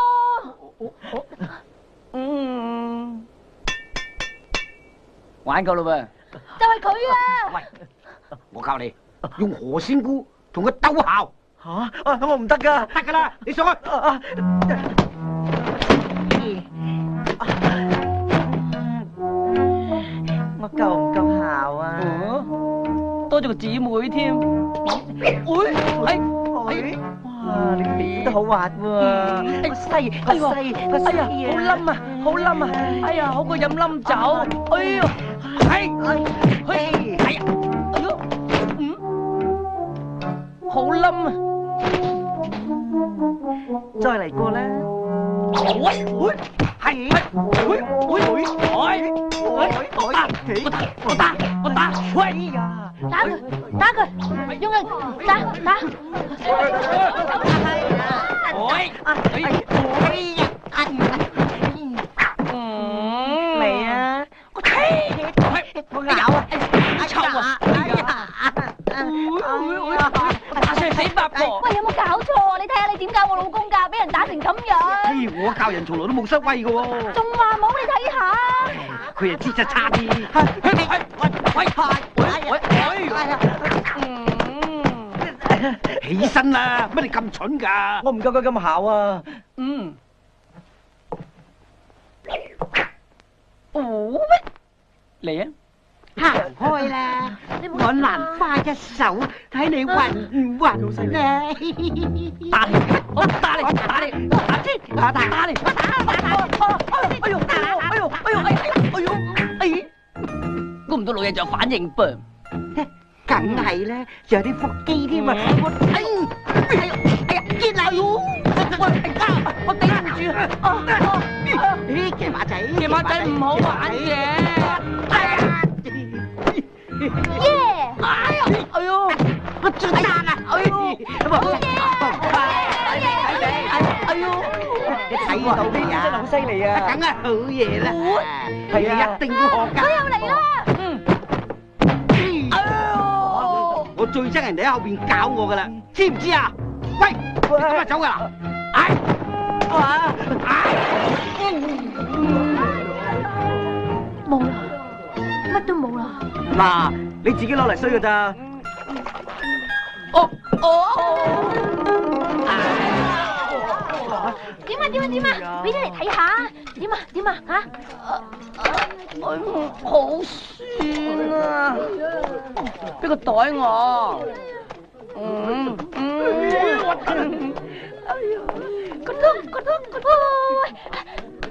[SPEAKER 6] 玩夠啦噃。
[SPEAKER 4] 就係佢啊！
[SPEAKER 10] 喂，我教你用何仙姑同佢鬥姣。
[SPEAKER 1] 吓？我唔得噶。
[SPEAKER 10] 得噶啦，你上去。
[SPEAKER 1] 我夠唔夠姣啊？
[SPEAKER 6] 多咗個姊妹添。
[SPEAKER 1] 哇，你表得好滑喎！細，好冧啊，好冧啊！
[SPEAKER 6] 哎呀，好過飲冧酒。哎呀，好冧啊！
[SPEAKER 1] 再嚟過啦！
[SPEAKER 10] 我打，喂呀！
[SPEAKER 4] 打佢，用力打。
[SPEAKER 6] 嚟啊！我咬啊！臭啊！
[SPEAKER 2] 打死八婆！
[SPEAKER 4] 喂，有冇搞錯？你睇下你點教我老公㗎？俾人打成咁樣。
[SPEAKER 10] 我教人從來都冇失威嘅喎。
[SPEAKER 4] 仲話冇？你睇下。
[SPEAKER 10] 佢係資質差啲。起身啦！乜你咁蠢㗎？
[SPEAKER 6] 我唔夠佢咁姣啊！
[SPEAKER 10] 嚟啊！
[SPEAKER 11] 行開啦！我蘭花一手，睇你暈唔暈咧？
[SPEAKER 10] 打你！打你！
[SPEAKER 2] 估唔到老嘢就反應噃。
[SPEAKER 11] 梗係啦，仲有啲腹肌添啊！見啦！我頂唔住啊！騎馬仔唔好玩嘅。
[SPEAKER 4] 耶！
[SPEAKER 11] 我最讚啦！你睇到未啊？
[SPEAKER 6] 真係好犀利啊！
[SPEAKER 11] 梗係好嘢啦！係啊，一定要學㗎。
[SPEAKER 4] 佢又嚟啦！
[SPEAKER 10] 我最憎人哋喺後邊搞我㗎啦，知唔知啊？喂，咁啊走㗎啦！
[SPEAKER 4] 冇啦，乜都冇啦。
[SPEAKER 6] 嗱，你自己攞嚟衰㗎咋？
[SPEAKER 4] 點啊？俾啲嚟睇下。點啊？嚇？
[SPEAKER 11] 好酸啊！俾個袋我。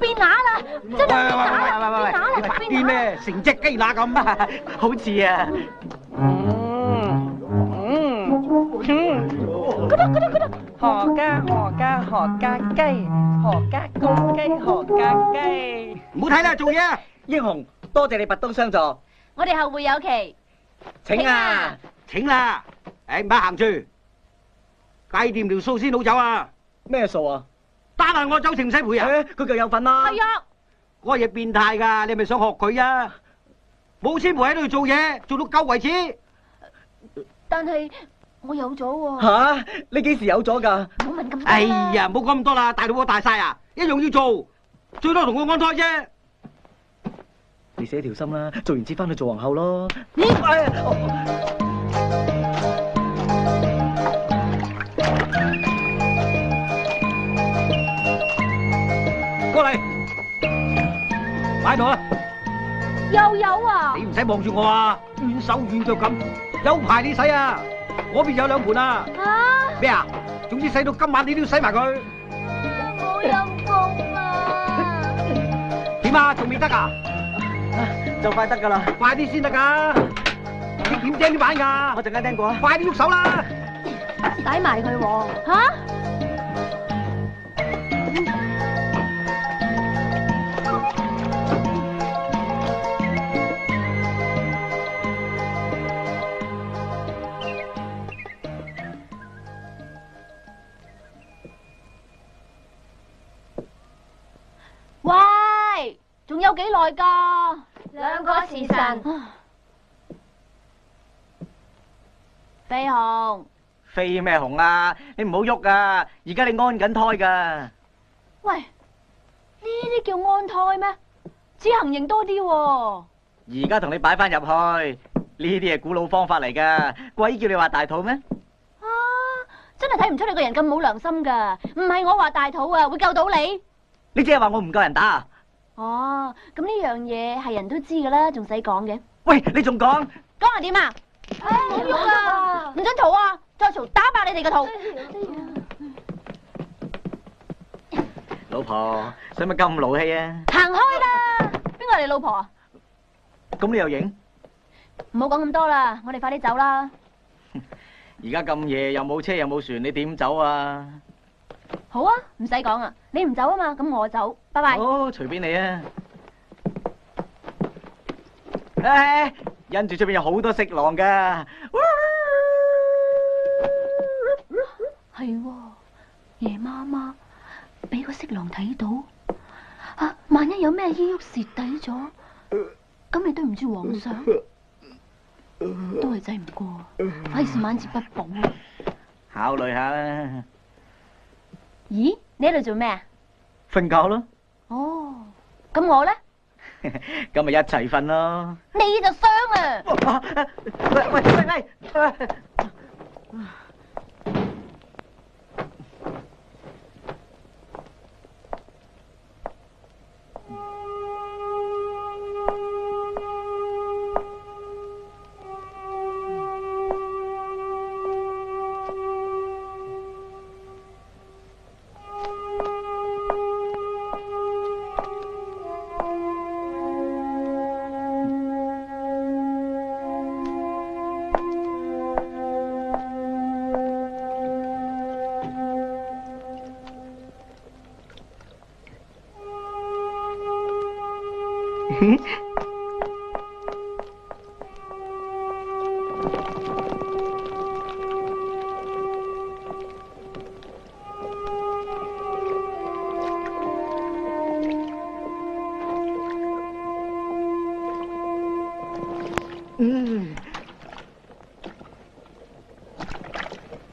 [SPEAKER 4] 變乸啦！真係變乸啦！
[SPEAKER 10] 你白啲咩？成隻雞乸咁，
[SPEAKER 6] 好似啊！
[SPEAKER 11] 何家雞，何家公雞，何家雞。
[SPEAKER 10] 唔好睇啦，做嘢啊！
[SPEAKER 6] 英雄，多謝你拔刀相助。
[SPEAKER 4] 我哋後會有期。
[SPEAKER 6] 請啊！
[SPEAKER 10] 請啦！唔好行住，計掂條數先好走啊！
[SPEAKER 6] 咩數啊？
[SPEAKER 10] 單係我走情唔使賠啊！
[SPEAKER 6] 佢腳有份啦。
[SPEAKER 4] 係啊。
[SPEAKER 10] 嗰個嘢變態㗎，你係咪想學佢啊？冇錢賠喺度做嘢，做到夠為止。
[SPEAKER 4] 但係我有咗喎。
[SPEAKER 6] 吓？你幾時有咗㗎？
[SPEAKER 4] 唔好問咁多。
[SPEAKER 10] 哎呀，唔好講咁多啦，大佬我大晒啊！一樣要做，最多同我安胎啫。
[SPEAKER 6] 你死條心啦，做完節翻去做皇后咯。
[SPEAKER 10] 過嚟，擺度啊！
[SPEAKER 4] 又有啊！
[SPEAKER 10] 你唔使望住我啊，軟手軟腳咁，有排你洗啊！嗰邊有兩盤啊！咩啊？總之洗到今晚你都要洗埋佢。
[SPEAKER 4] 好陰功啊！
[SPEAKER 10] 點啊？仲未得啊？
[SPEAKER 6] 就快得㗎啦！
[SPEAKER 10] 快啲先得㗎！你點釘啲板㗎？
[SPEAKER 6] 我陣間釘過啊！
[SPEAKER 10] 快啲喐手啦！
[SPEAKER 4] 洗埋佢喎！嚇！喂，仲有幾耐㗎？2個時辰。飛鴻，
[SPEAKER 6] 飛咩鴻啊？你唔好喐啊！而家你安緊胎㗎。
[SPEAKER 4] 喂，呢啲叫安胎咩？只行刑多啲喎。
[SPEAKER 6] 而家同你擺翻入去，呢啲係古老方法嚟㗎。鬼叫你話大肚咩？
[SPEAKER 4] 啊，真係睇唔出你個人咁冇良心㗎。唔係我話大肚啊，會救到你。
[SPEAKER 6] 你即係話我唔夠人打啊？
[SPEAKER 4] 哦，咁呢樣嘢係人都知㗎啦，仲使講嘅？
[SPEAKER 6] 喂，你仲講？
[SPEAKER 4] 講係點啊？唔好喐啊！唔准嘈啊！再嘈打爆你哋個肚！
[SPEAKER 6] 老婆，使乜咁勞氣啊？
[SPEAKER 4] 行開啦！邊個係你老婆啊？
[SPEAKER 6] 咁你又影？
[SPEAKER 4] 唔好講咁多啦，我哋快啲走啦！
[SPEAKER 6] 而家咁夜又冇車又冇船，你點走啊？
[SPEAKER 4] 好啊，唔使講啊，你唔走啊嘛，咁我走，拜拜。
[SPEAKER 6] 好，隨便你啊！誒，因住出邊有好多色狼噶。
[SPEAKER 4] 係喎，夜媽媽俾個色狼睇到，啊！萬一有咩依郁蝕底咗，咁你對唔住皇上，都係制唔過，費事晚節不保。
[SPEAKER 6] 考慮下啦。
[SPEAKER 4] 咦？你喺度做咩啊？
[SPEAKER 6] 瞓覺咯。
[SPEAKER 4] 哦，咁我咧？
[SPEAKER 6] 咁咪一齊瞓咯。
[SPEAKER 4] 你就傷啊！
[SPEAKER 6] 喂！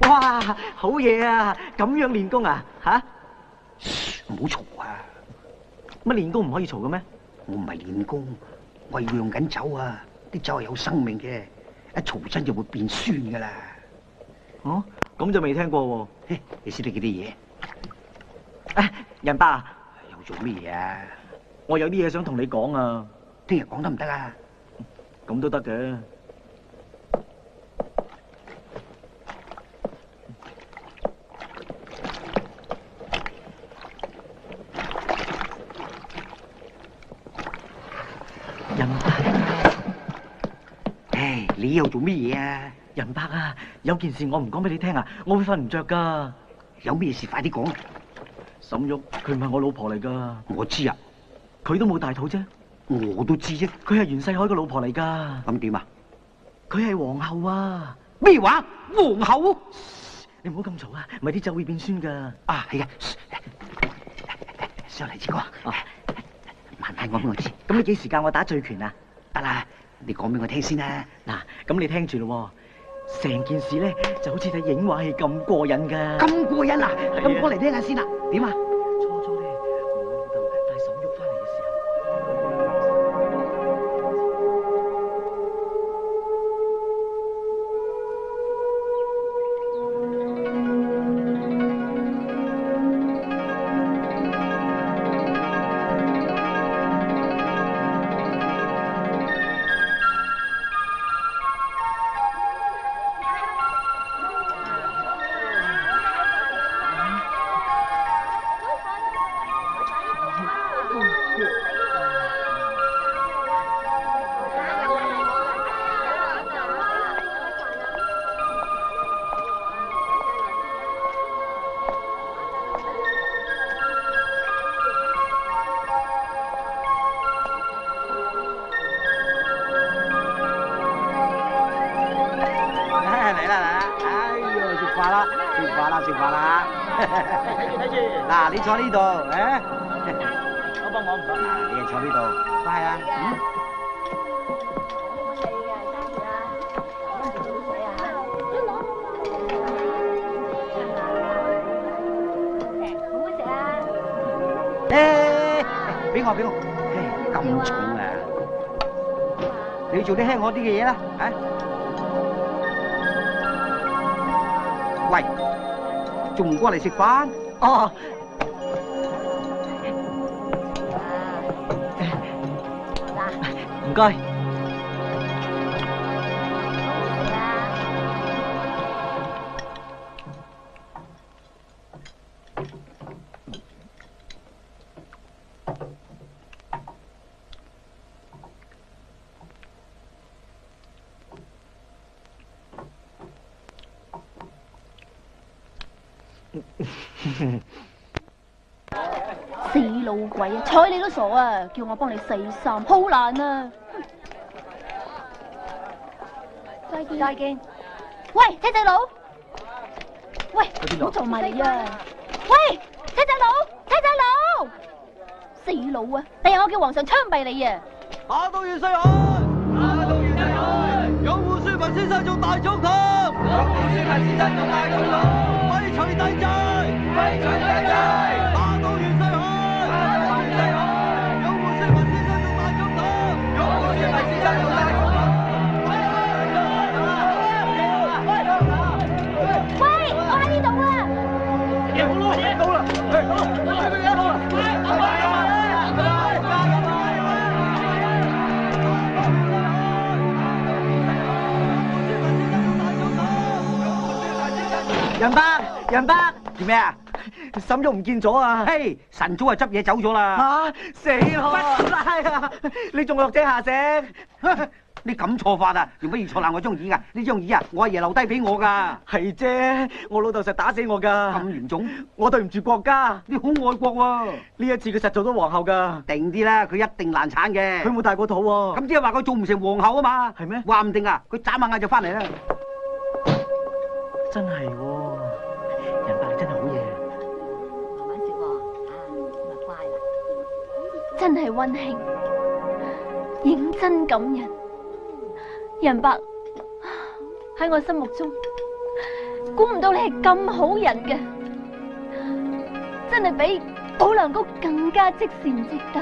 [SPEAKER 6] 哇，好嘢啊！咁樣練功啊？吓？
[SPEAKER 12] 唔好嘈啊！
[SPEAKER 6] 乜練功唔可以嘈嘅咩？
[SPEAKER 12] 我唔係練功，我係釀緊酒啊！啲酒係有生命嘅，一嘈親就會變酸噶啦。
[SPEAKER 6] 哦，咁就未聽過喎。
[SPEAKER 12] 你識得幾啲
[SPEAKER 6] 嘢？啊，仁伯啊，
[SPEAKER 12] 又做咩嘢啊？
[SPEAKER 6] 我有啲嘢想同你講啊。
[SPEAKER 12] 聽日講得唔得啊？
[SPEAKER 6] 咁都得嘅。仁伯，
[SPEAKER 12] 唉，你又做咩嘢啊？
[SPEAKER 6] 仁伯啊，有件事我唔講俾你聽啊，我會瞓唔着噶。
[SPEAKER 12] 有咩事快啲講。
[SPEAKER 6] 沈玉，佢唔係我老婆嚟噶。
[SPEAKER 12] 我知啊，
[SPEAKER 6] 佢都冇大肚啫。
[SPEAKER 12] 我都知啫。
[SPEAKER 6] 佢係袁世凱個老婆嚟噶。
[SPEAKER 12] 咁點啊？
[SPEAKER 6] 佢係皇后啊！
[SPEAKER 12] 咩話？皇后？
[SPEAKER 6] 你唔好咁嘈啊，咪啲酒會變酸噶。
[SPEAKER 12] 啊，係啊。上嚟，志哥。慢慢講俾我知。
[SPEAKER 6] 咁你幾時教我打醉拳啊？
[SPEAKER 12] 得啦，你講俾我聽先啦。
[SPEAKER 6] 嗱，咁你聽住咯。成件事咧就好似睇影畫戲咁過癮噶。
[SPEAKER 12] 咁過癮啊！咁講嚟聽下先啦。點啊？
[SPEAKER 6] 初初咧，我老豆帶沈玉翻嚟嘅時候。嗱，你坐呢度，我幫我唔該。嗱，你坐呢度，快啊！俾我，咁重啊！你做啲輕可啲嘅嘢啦，啊！喂，仲唔過嚟食飯？哦。唔該。
[SPEAKER 4] 死老鬼啊！睬你都傻啊！叫我幫你洗衫，好難啊！再見。再見。喂，車仔佬！喂，唔好撞埋嚟啊！喂，車仔佬！車仔佬！死佬啊！第日我叫皇上槍斃你啊！
[SPEAKER 1] 打到袁世凱！打到袁世凱！擁護孫文先生做大總統！擁護孫文先生做大總統！廢除帝制！廢除帝制！打到袁世凱！打到袁世凱！擁護孫文先生做大總統！擁護孫文先生做大總統！
[SPEAKER 4] 喂，我喺呢度啊！
[SPEAKER 1] 到啦！
[SPEAKER 6] 仁伯，仁伯，做咩啊？沈玉唔見咗啊！
[SPEAKER 10] 嘿，晨早就執嘢走咗啦。
[SPEAKER 6] 吓，死咯！乜啊？你仲落井下石？
[SPEAKER 10] 你咁錯法啊？用乜嘢坐爛我張椅噶？呢張椅啊，我阿爺留低俾我噶。
[SPEAKER 6] 係啫，我老豆實打死我噶。
[SPEAKER 10] 咁嚴重？
[SPEAKER 6] 我對唔住國家。
[SPEAKER 10] 你好愛國喎！
[SPEAKER 6] 呢一次佢實做到皇后噶。
[SPEAKER 10] 定啲啦，佢一定難產嘅。
[SPEAKER 6] 佢冇大過肚喎。
[SPEAKER 10] 咁即係話佢做唔成皇后啊嘛？
[SPEAKER 6] 係咩？
[SPEAKER 10] 話唔定啊，佢眨下眼就翻嚟啦。
[SPEAKER 6] 真係喎，仁伯真係好嘢。
[SPEAKER 4] 慢慢食喎，咁就乖啦。真係溫馨，認真感人。仁伯喺我心目中，估唔到你係咁好人嘅，真係比保良局更加積善積德。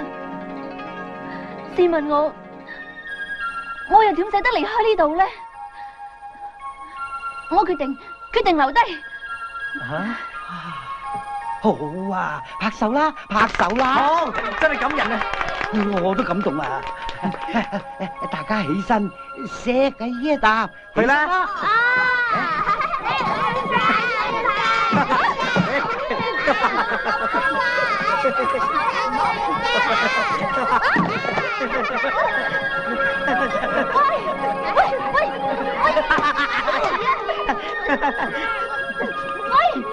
[SPEAKER 4] 試問我又點捨得離開呢度呢？我決定留低。
[SPEAKER 10] 好啊，拍手啦，拍手啦！
[SPEAKER 6] 好，真係感人啊！
[SPEAKER 10] 我都感動啊！大家起身，錫嘅一啖，
[SPEAKER 6] 去啦！
[SPEAKER 4] 喂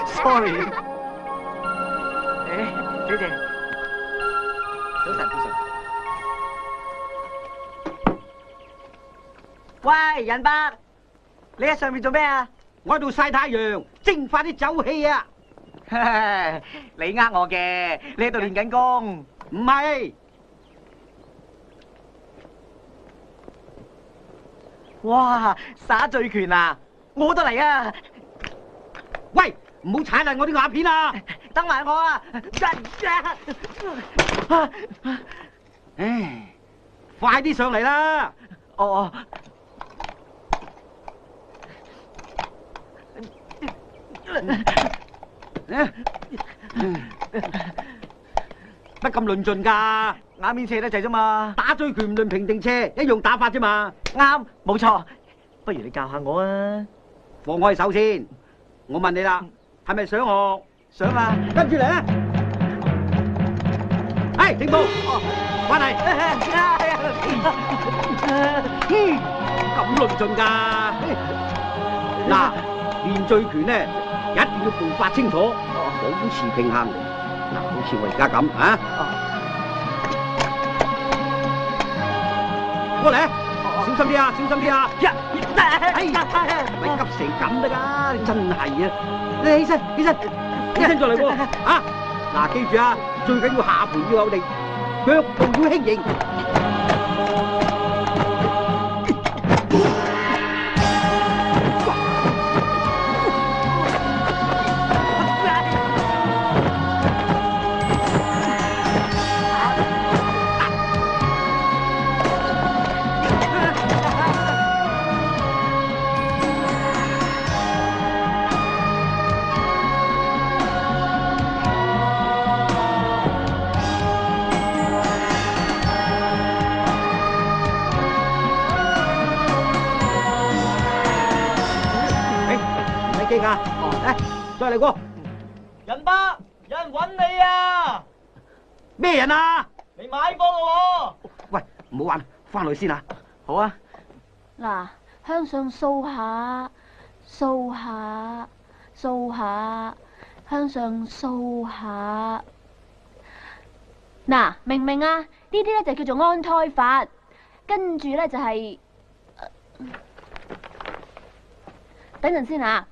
[SPEAKER 6] ，sorry。你哋早晨，早晨。喂，仁伯，你喺上面做咩啊？
[SPEAKER 10] 我喺度曬太陽，蒸發啲酒氣啊！
[SPEAKER 6] 你呃我嘅，你喺度練緊功。
[SPEAKER 10] 唔係。
[SPEAKER 6] 哇，耍醉拳啊！我都嚟啊！
[SPEAKER 10] 喂，唔好踩爛我啲瓦片啊！
[SPEAKER 6] 等埋我啊！
[SPEAKER 10] 唉，快啲上嚟啦！
[SPEAKER 6] 哦。
[SPEAKER 10] 乜咁論盡㗎？
[SPEAKER 6] 眼面斜得滯啫嘛！
[SPEAKER 10] 打醉拳唔論平定斜，一樣打法啫嘛。
[SPEAKER 6] 啱，冇錯。不如你教下我啊！
[SPEAKER 10] 放開手先，我問你啦，係咪想學？
[SPEAKER 6] 想啊！
[SPEAKER 10] 跟住嚟啊！係停步，翻嚟。咁論盡㗎？嗱，練醉拳咧，一定要步法清楚，保持平衡。嗱，好似我而家咁啊！過嚟，小心啲啊！小心啲啊！哎呀，咪急成咁得㗎！你真係啊！你起身，起身，起身再嚟喎！啊！嗱，記住啊，最緊要下盤要有力，腳步要輕盈。再嚟過，
[SPEAKER 11] 仁伯，有人揾你啊！
[SPEAKER 10] 咩人啊？
[SPEAKER 11] 嚟買貨咯喎！
[SPEAKER 10] 喂，唔好玩，翻去先啊！
[SPEAKER 6] 好啊。
[SPEAKER 4] 嗱，向上掃下，掃下，掃下，向上掃下。嗱，明唔明啊？呢啲咧就叫做安胎法，跟住咧就係等陣先啊。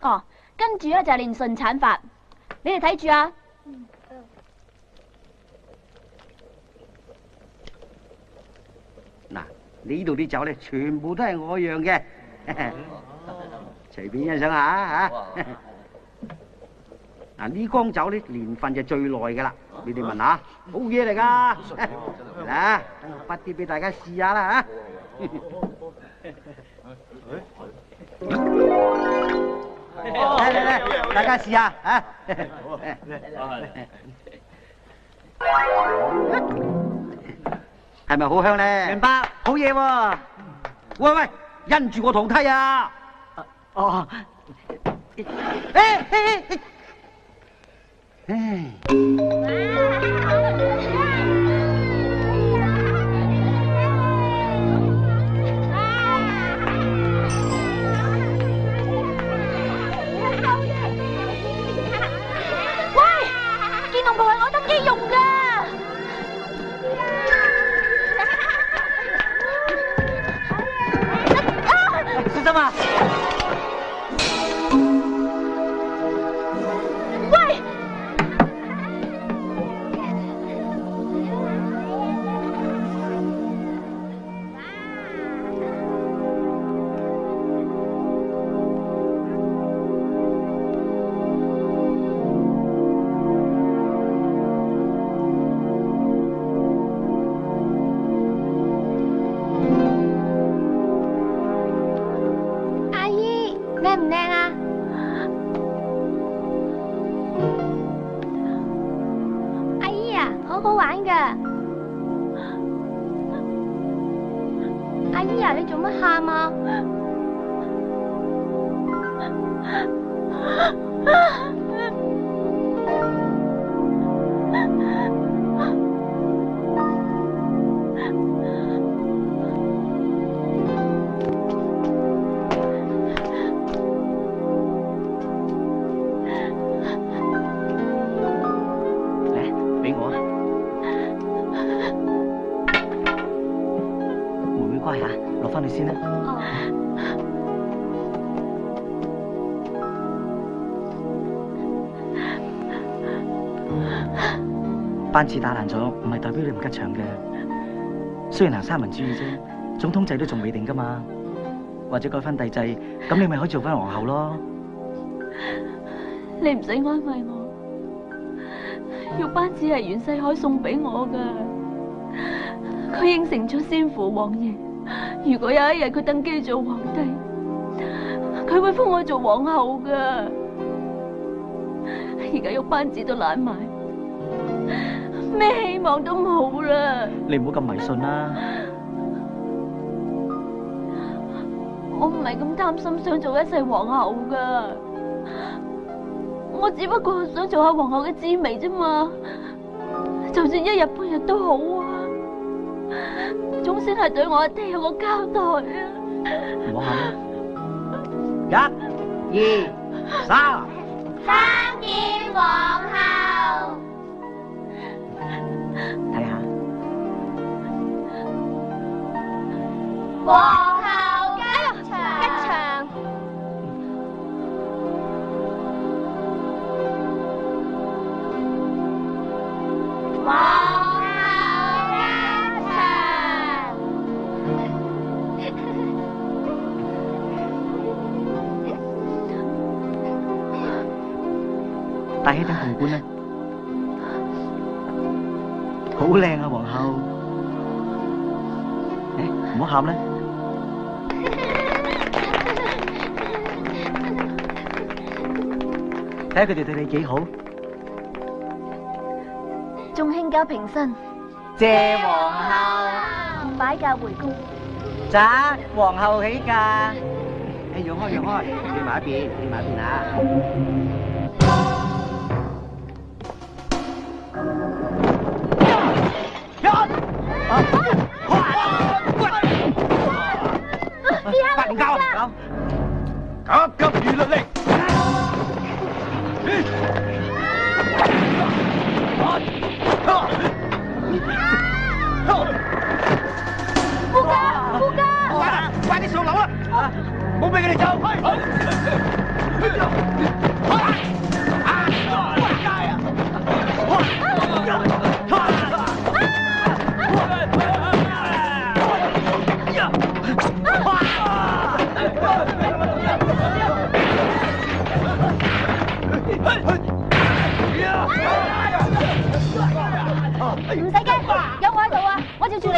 [SPEAKER 4] 哦，跟住咧就係練順產法，你哋睇住啊。
[SPEAKER 10] 嗱，呢度啲酒咧，全部都係我釀嘅，隨便欣賞下嚇。嗱，呢缸酒咧年份就最耐噶啦，你哋聞下，好嘢嚟噶。嗱，等我滗啲俾大家試下啦嚇。嚟，大家試下嚇。係咪好香咧？明白，好嘢喎！喂喂，因住我堂梯啊！哦。
[SPEAKER 4] 見龍袍係我登基用㗎。
[SPEAKER 10] 小心啊！
[SPEAKER 4] 喂！靚唔靚啊？阿姨啊，好好玩噶。阿姨啊，你做乜喊啊？
[SPEAKER 6] 先啦。班次打爛咗，唔係代表你唔吉祥嘅。雖然行三民主義啫，總統制都仲未定噶嘛。或者改翻帝制，咁你咪可以做翻皇后咯。
[SPEAKER 4] 你唔使安慰我，玉班子係袁世凱送俾我噶，佢應承咗先父王爺。如果有一日佢登基做皇帝，佢會封我做皇后噶。而家玉班子都爛埋，咩希望都冇啦。
[SPEAKER 6] 你唔好咁迷信啦。
[SPEAKER 4] 我唔係咁擔心，想做一世皇后噶。我只不過想做下皇后嘅滋味啫嘛。就算一日半日都好啊。總先係對我阿爹有個交代啊！
[SPEAKER 6] 唔好喊啦
[SPEAKER 10] ！1、2、3，
[SPEAKER 4] 參見皇后。
[SPEAKER 6] 睇下，
[SPEAKER 4] 皇后吉祥。
[SPEAKER 6] 戴起頂紅冠啦，好靚啊，皇后！唔好喊啦。睇下佢哋對你幾好。
[SPEAKER 4] 仲慶教平身，
[SPEAKER 6] 謝皇后，
[SPEAKER 4] 擺駕回宮。
[SPEAKER 6] 咋，皇后起駕。
[SPEAKER 10] 讓開，企埋一邊啊！
[SPEAKER 6] 八年交啊！
[SPEAKER 2] 急如律令。
[SPEAKER 10] 夫家，快啲上樓啦！冇俾佢哋走。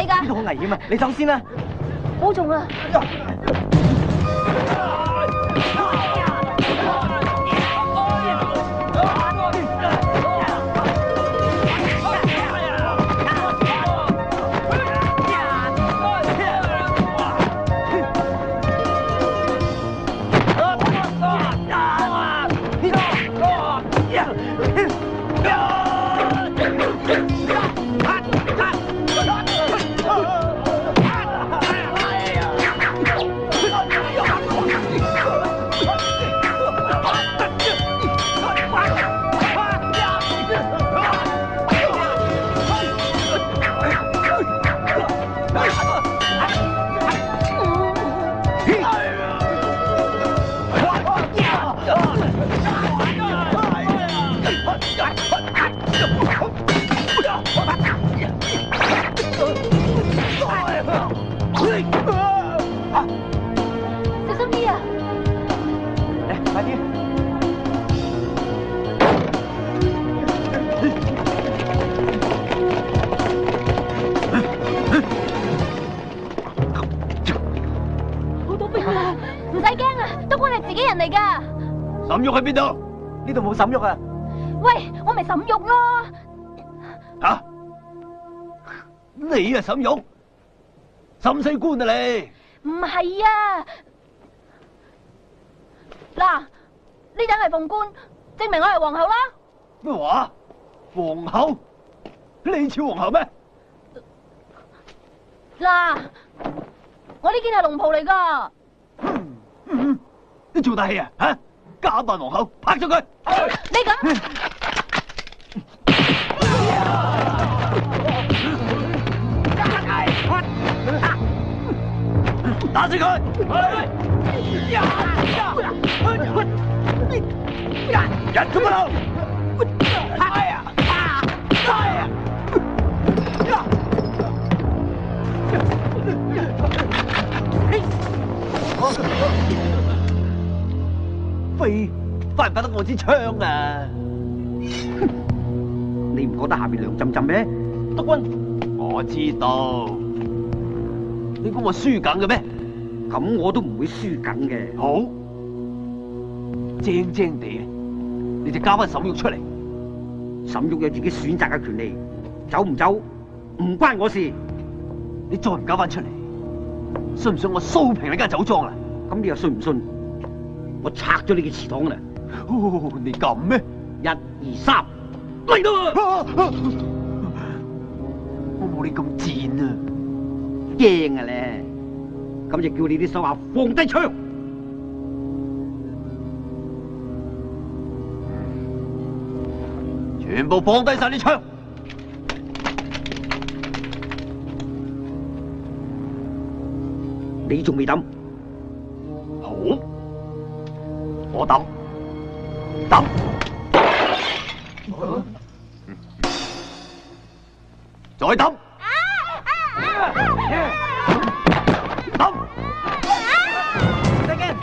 [SPEAKER 4] 㗎？
[SPEAKER 6] 呢度好危險啊！你走先啦。
[SPEAKER 4] 保重啊！小心啲啊！
[SPEAKER 6] 嚟，快啲！
[SPEAKER 4] 好多兵啊！唔使驚啊，都關係自己人嚟㗎。
[SPEAKER 5] 沈玉喺邊度？
[SPEAKER 6] 呢度冇沈玉啊！
[SPEAKER 4] 喂，我咪沈玉咯。
[SPEAKER 5] 吓？你啊沈玉？審死官啊你？
[SPEAKER 4] 唔係啊！嗱，呢頂係鳳冠，證明我係皇后啦。
[SPEAKER 5] 咩話？皇后？你似皇后咩？
[SPEAKER 4] 嗱，我呢件係龍袍嚟㗎。
[SPEAKER 5] 你做大戲啊？吓？假扮皇后，拍咗佢！
[SPEAKER 4] 你咁。
[SPEAKER 5] 打死佢！人咁啊！飛翻唔翻得我支槍啊！
[SPEAKER 12] 你唔覺得下邊涼浸浸咩？
[SPEAKER 5] 德軍，我知道。你估我輸梗嘅咩？
[SPEAKER 12] 咁我都唔會輸梗嘅。
[SPEAKER 5] 好，正正地，你就交翻沈玉出嚟。
[SPEAKER 12] 沈玉有自己選擇嘅權利，走唔走唔關我事。
[SPEAKER 5] 你再唔交翻出嚟，信唔信我掃平你間酒莊啊？
[SPEAKER 12] 咁你又信唔信？我拆咗你嘅祠堂啦！
[SPEAKER 5] 你咁咩
[SPEAKER 12] ？1、2、3，
[SPEAKER 5] 嚟啦！我冇你咁賤啊！
[SPEAKER 12] 驚啊咧！咁就叫你啲手下放低槍。
[SPEAKER 5] 全部放低晒啲槍。
[SPEAKER 12] 你仲未抌？
[SPEAKER 5] 好，我抌，抌。再抌。抌。
[SPEAKER 6] 再見。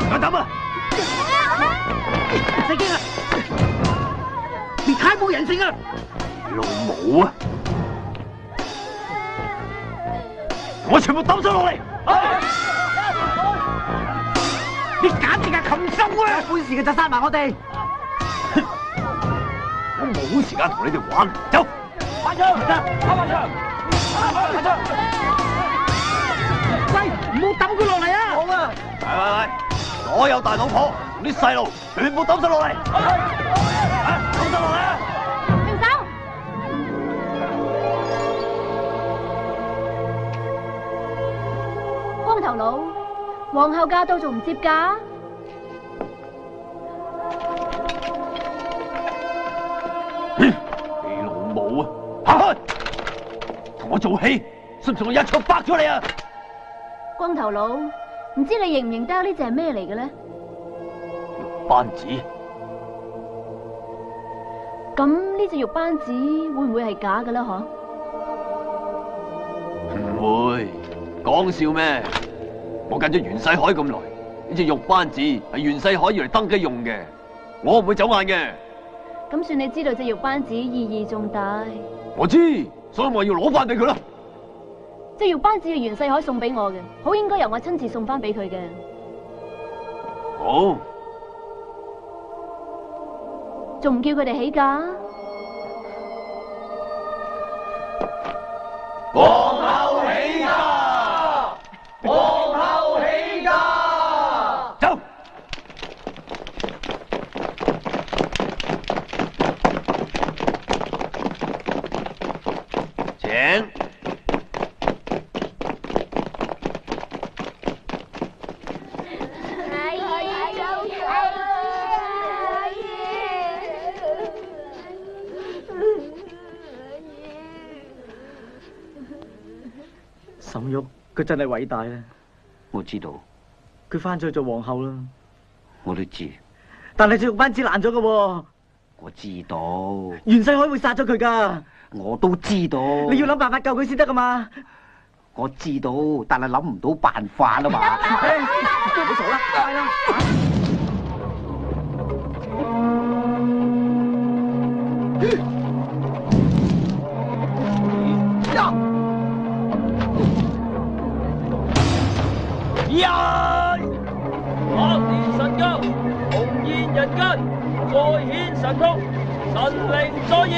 [SPEAKER 5] 再抌啊！
[SPEAKER 12] 死驚啊！你太冇人性啊！
[SPEAKER 5] 老母啊！我全部抌咗落嚟！
[SPEAKER 12] 你簡直係禽獸啊！
[SPEAKER 6] 有本事嘅就殺埋我哋！
[SPEAKER 5] 我冇時間同你哋玩，走！
[SPEAKER 6] 開槍！開槍！開槍！
[SPEAKER 12] 喂，唔好抌佢落嚟啊！
[SPEAKER 6] 好啊！
[SPEAKER 5] 喂，所有大老婆同啲細路全部抌晒落嚟！抌晒落嚟啊！
[SPEAKER 4] 停手！光頭佬，皇后駕到仲唔接駕？
[SPEAKER 5] 你老母啊！行開！同我做戲，信唔信我一槍爆咗你啊？
[SPEAKER 4] 光頭佬，唔知你認唔認得呢隻係咩嚟嘅咧？
[SPEAKER 5] 玉班子。
[SPEAKER 4] 咁呢隻玉班子會唔會係假嘅咧？嗬？
[SPEAKER 5] 唔會，講笑咩？我跟咗袁世凱咁耐，呢隻玉班子係袁世凱要嚟登基用嘅，我唔會走眼嘅。
[SPEAKER 4] 咁算你知道隻玉班子意義重大。
[SPEAKER 5] 我知，所以我要攞翻俾佢啦。
[SPEAKER 4] 隻玉班子係袁世凱送俾我嘅，好應該由我親自送翻俾佢嘅。
[SPEAKER 5] 好，
[SPEAKER 4] 仲唔叫佢哋起價？
[SPEAKER 8] 皇后起價！皇后起價！
[SPEAKER 5] 走！請。
[SPEAKER 6] 沈玉佢真係偉大啦！
[SPEAKER 3] 我知道，
[SPEAKER 6] 佢翻咗去做皇后啦。
[SPEAKER 3] 我都知，
[SPEAKER 6] 但係隻玉班子爛咗噶喎。
[SPEAKER 3] 我知道。
[SPEAKER 6] 袁世凱會殺咗佢噶。
[SPEAKER 3] 我都知道。
[SPEAKER 6] 你要諗辦法救佢先得噶嘛。
[SPEAKER 3] 我知道，但係諗唔到辦法啊嘛。
[SPEAKER 6] 唔好嘈啦，快啦！
[SPEAKER 7] 百年神教，重現人間，再顯神通，神靈再現。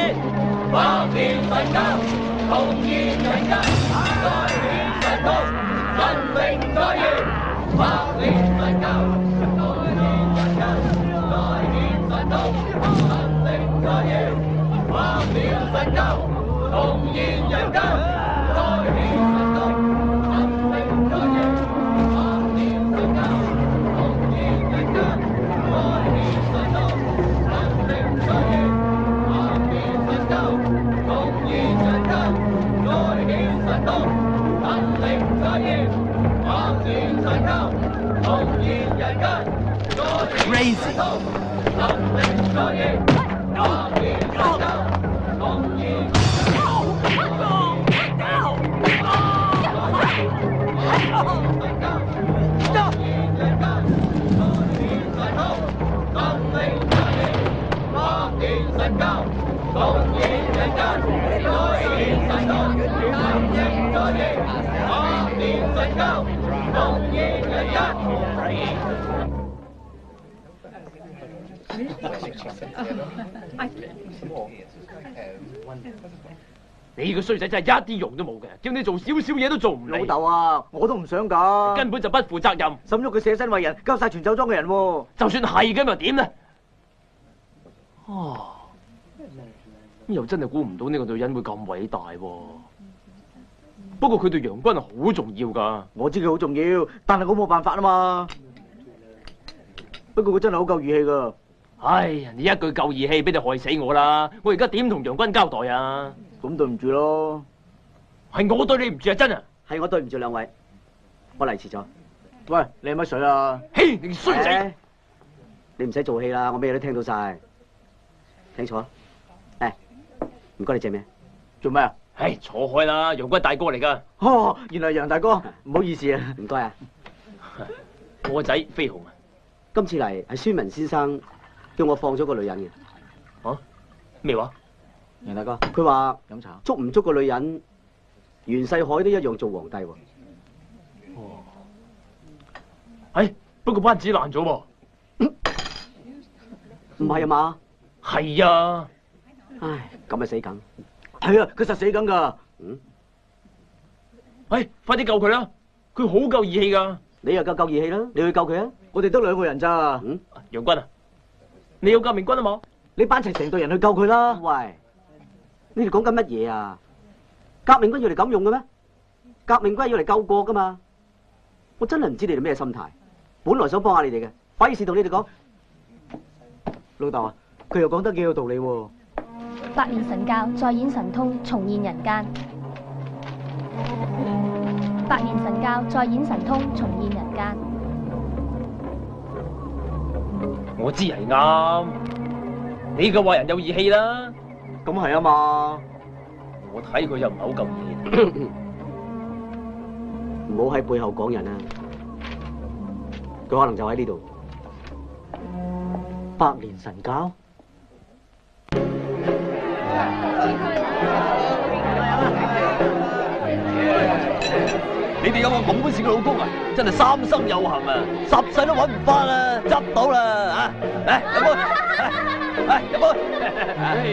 [SPEAKER 7] 百年神教，重現人間，再顯神通，神靈再現。百年神教，重現人間，再顯神通，神靈再現。百年神教，重現人間，再顯神通，神靈再現。你個衰仔真係一啲用都冇嘅，叫你做少少嘢都做唔嚟。
[SPEAKER 6] 老豆啊，我都唔想㗎。
[SPEAKER 7] 根本就不負責任。
[SPEAKER 6] 沈玉佢捨身為人，交晒全酒莊嘅人喎。
[SPEAKER 7] 就算係咁又點呢？哦，又真係估唔到呢個女人會咁偉大喎。不過佢對楊君係好重要㗎。
[SPEAKER 6] 我知佢好重要，但係我冇辦法啊嘛。不過佢真係好夠義氣㗎。
[SPEAKER 7] 唉呀，你一句夠義氣，俾你害死我啦！我而家點同楊君交代啊？
[SPEAKER 6] 咁對唔住咯。
[SPEAKER 7] 係我對你唔住啊，真啊！
[SPEAKER 6] 係我對唔住兩位，我嚟遲咗。喂，你飲乜水啊？
[SPEAKER 7] 嘿，你衰仔！
[SPEAKER 6] 你唔使做戲啦，我咩都聽到晒。請坐。誒，唔該你借咩？做咩啊？
[SPEAKER 7] 唉，坐開啦，楊君大哥嚟㗎。
[SPEAKER 6] 哦，原來楊大哥，唔好意思啊。唔該啊。
[SPEAKER 7] 我個仔飛鴻啊，
[SPEAKER 6] 今次嚟係孫文先生叫我放咗個女人嘅。
[SPEAKER 7] 啊？咩話？
[SPEAKER 6] 楊大哥，佢話飲茶捉唔捉個女人，袁世凱都一樣做皇帝喎。
[SPEAKER 7] 哦。唉，不過班子爛咗喎。
[SPEAKER 6] 唔係啊嘛？
[SPEAKER 7] 係啊。
[SPEAKER 6] 唉，咁咪死梗。係啊，佢實死梗㗎。嗯。唉，快啲救佢啦！佢好夠義氣㗎。你又夠義氣啦，你去救佢啊！我哋得2個人咋。嗯。楊君啊，你有革命軍啊嘛？你班齊成隊人去救佢啦。喂，你哋講緊乜嘢啊？革命軍要嚟咁用嘅咩？革命軍要嚟救國㗎嘛？我真係唔知你哋咩心態。本來想幫下你哋嘅，費事同你哋講。老豆啊，佢又講得幾有道理喎。
[SPEAKER 4] 百年神教再演神通，重現人間。百年神教再演神通，重現人間。
[SPEAKER 7] 我知係啱，你個壞人有義氣啦。
[SPEAKER 6] 咁係啊嘛。
[SPEAKER 7] 我睇佢又唔係好夠義氣。
[SPEAKER 6] 唔好喺背後講人啊！佢可能就喺呢度。百年神教。
[SPEAKER 5] 你哋有個咁本事嘅老公啊，真係三生有幸啊，10世都揾唔翻啦，執到啦啊！嚟飲杯，嚟飲杯。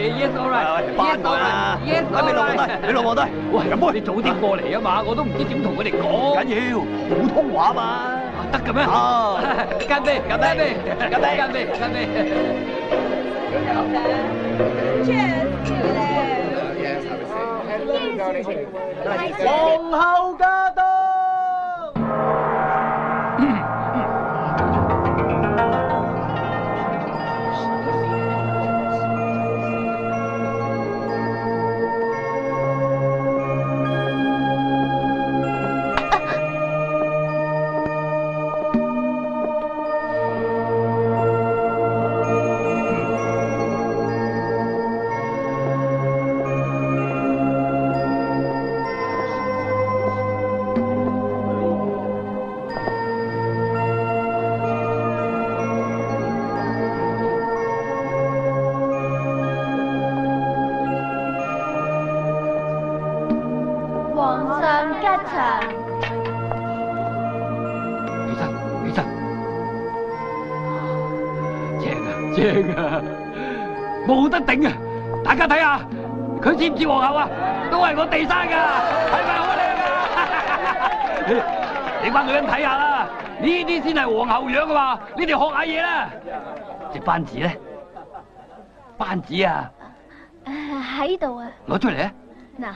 [SPEAKER 2] Yes all right，
[SPEAKER 5] 翻來啦，俾老皇帝，俾老皇帝。喂，飲杯。
[SPEAKER 2] 你早啲過嚟啊嘛，我都唔知點同佢哋講。
[SPEAKER 5] 緊要普通話嘛，
[SPEAKER 2] 得嘅咩？
[SPEAKER 5] 啊，
[SPEAKER 2] 乾杯，乾杯，乾杯，乾杯，乾杯。
[SPEAKER 1] 皇后駕到。
[SPEAKER 4] 皇上吉祥。
[SPEAKER 2] 起身，起身。正啊，正啊，冇得頂啊！大家睇下，佢似唔似皇后啊？都係我哋生㗎，係咪好靚啊？你班女人睇下啦，呢啲先係皇后樣㗎嘛！你哋學下嘢啦。隻扳指咧，扳指啊，
[SPEAKER 4] 喺度啊。
[SPEAKER 2] 攞出嚟啊！
[SPEAKER 4] 嗱。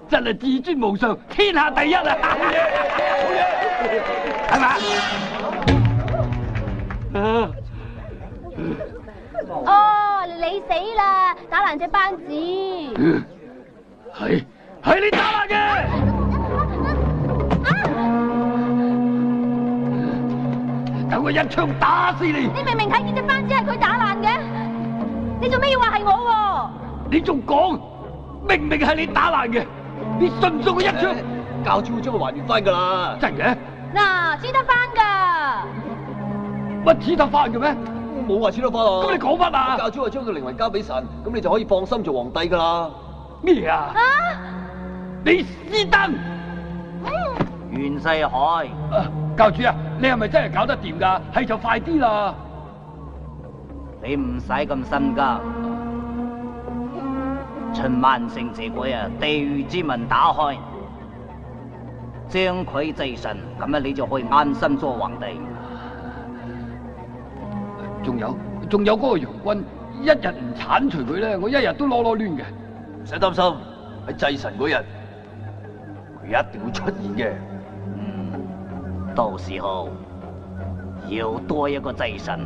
[SPEAKER 2] 真係至尊無上，天下第一啊！係咪？
[SPEAKER 4] 哦，你死啦！打爛隻扳指。
[SPEAKER 2] 係你打爛嘅。等我一槍打死你！
[SPEAKER 4] 你明明睇見隻扳指係佢打爛嘅，你做咩要話係我？
[SPEAKER 2] 你仲講？明明係你打爛嘅，你信唔信我一槍？
[SPEAKER 5] 教主會將佢還原翻㗎啦。
[SPEAKER 2] 真嘅？
[SPEAKER 4] 嗱，黐得翻㗎。
[SPEAKER 2] 乜黐得翻嘅咩？
[SPEAKER 5] 冇話黐得翻啊。
[SPEAKER 2] 咁你講乜啊？
[SPEAKER 5] 教主話將佢靈魂交俾神，咁你就可以放心做皇帝㗎啦。
[SPEAKER 2] 咩啊？你私登？
[SPEAKER 3] 袁世凱，
[SPEAKER 2] 教主啊，你係咪真係搞得掂㗎？係就快啲啦。
[SPEAKER 3] 你唔使咁心急。秦萬勝這鬼啊，地獄之門打開，將佢祭神，咁樣你就可以安心做皇帝。
[SPEAKER 2] 仲有嗰個楊君，一日唔剷除佢咧，我一日都囉囉攣嘅。
[SPEAKER 5] 唔使擔心，喺祭神嗰日，佢一定會出現嘅。
[SPEAKER 3] 到時候要多一個祭神。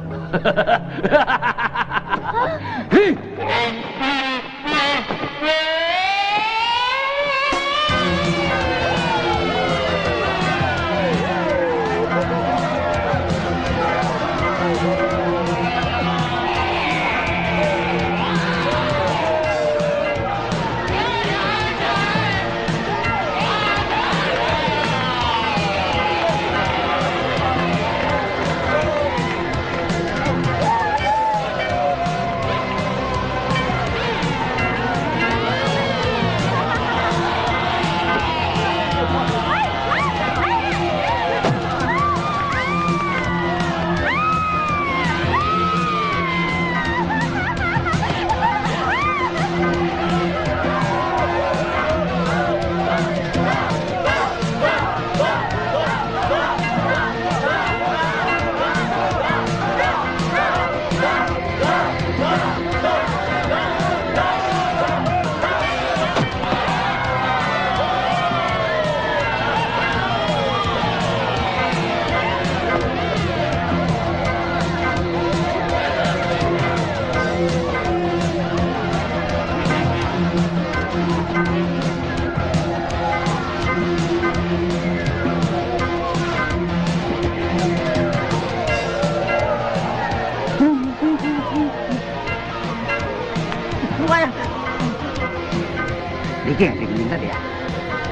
[SPEAKER 12] 你驚人哋唔認得你啊？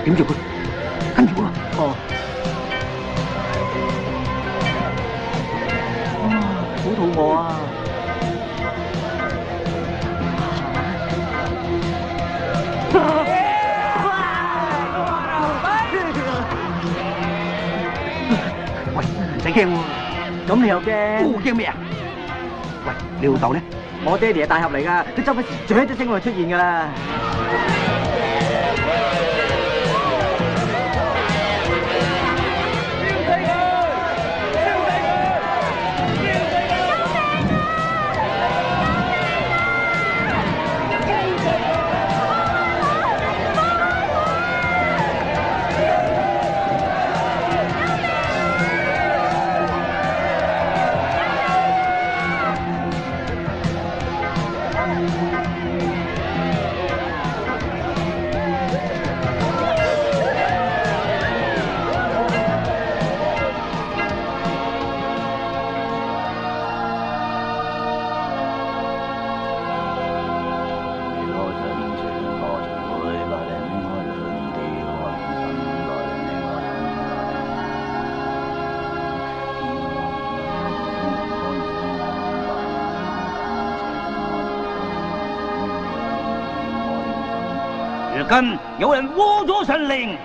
[SPEAKER 12] 點住佢，跟住我。哦。哇，好肚餓啊！驚喎。
[SPEAKER 6] 咁你又驚？
[SPEAKER 12] 我驚咩啊？喂，你老豆呢？
[SPEAKER 6] 我爹哋係大俠嚟噶，佢周不時啜一聲我就出現噶啦。
[SPEAKER 3] 如今有人窩咗神靈，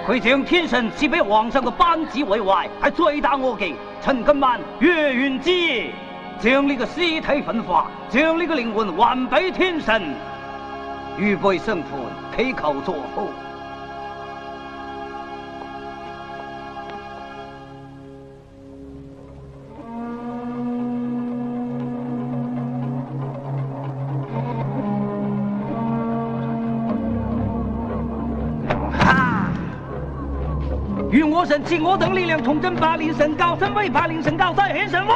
[SPEAKER 3] 佢將天神賜俾皇上嘅班子毀壞，係罪大惡極。趁今晚月圓之夜，將呢個屍體焚化，將呢個靈魂還俾天神，預備生還，祈求助好。願我神賜我等力量，重振霸連神教，身威霸連神教，再顯神威。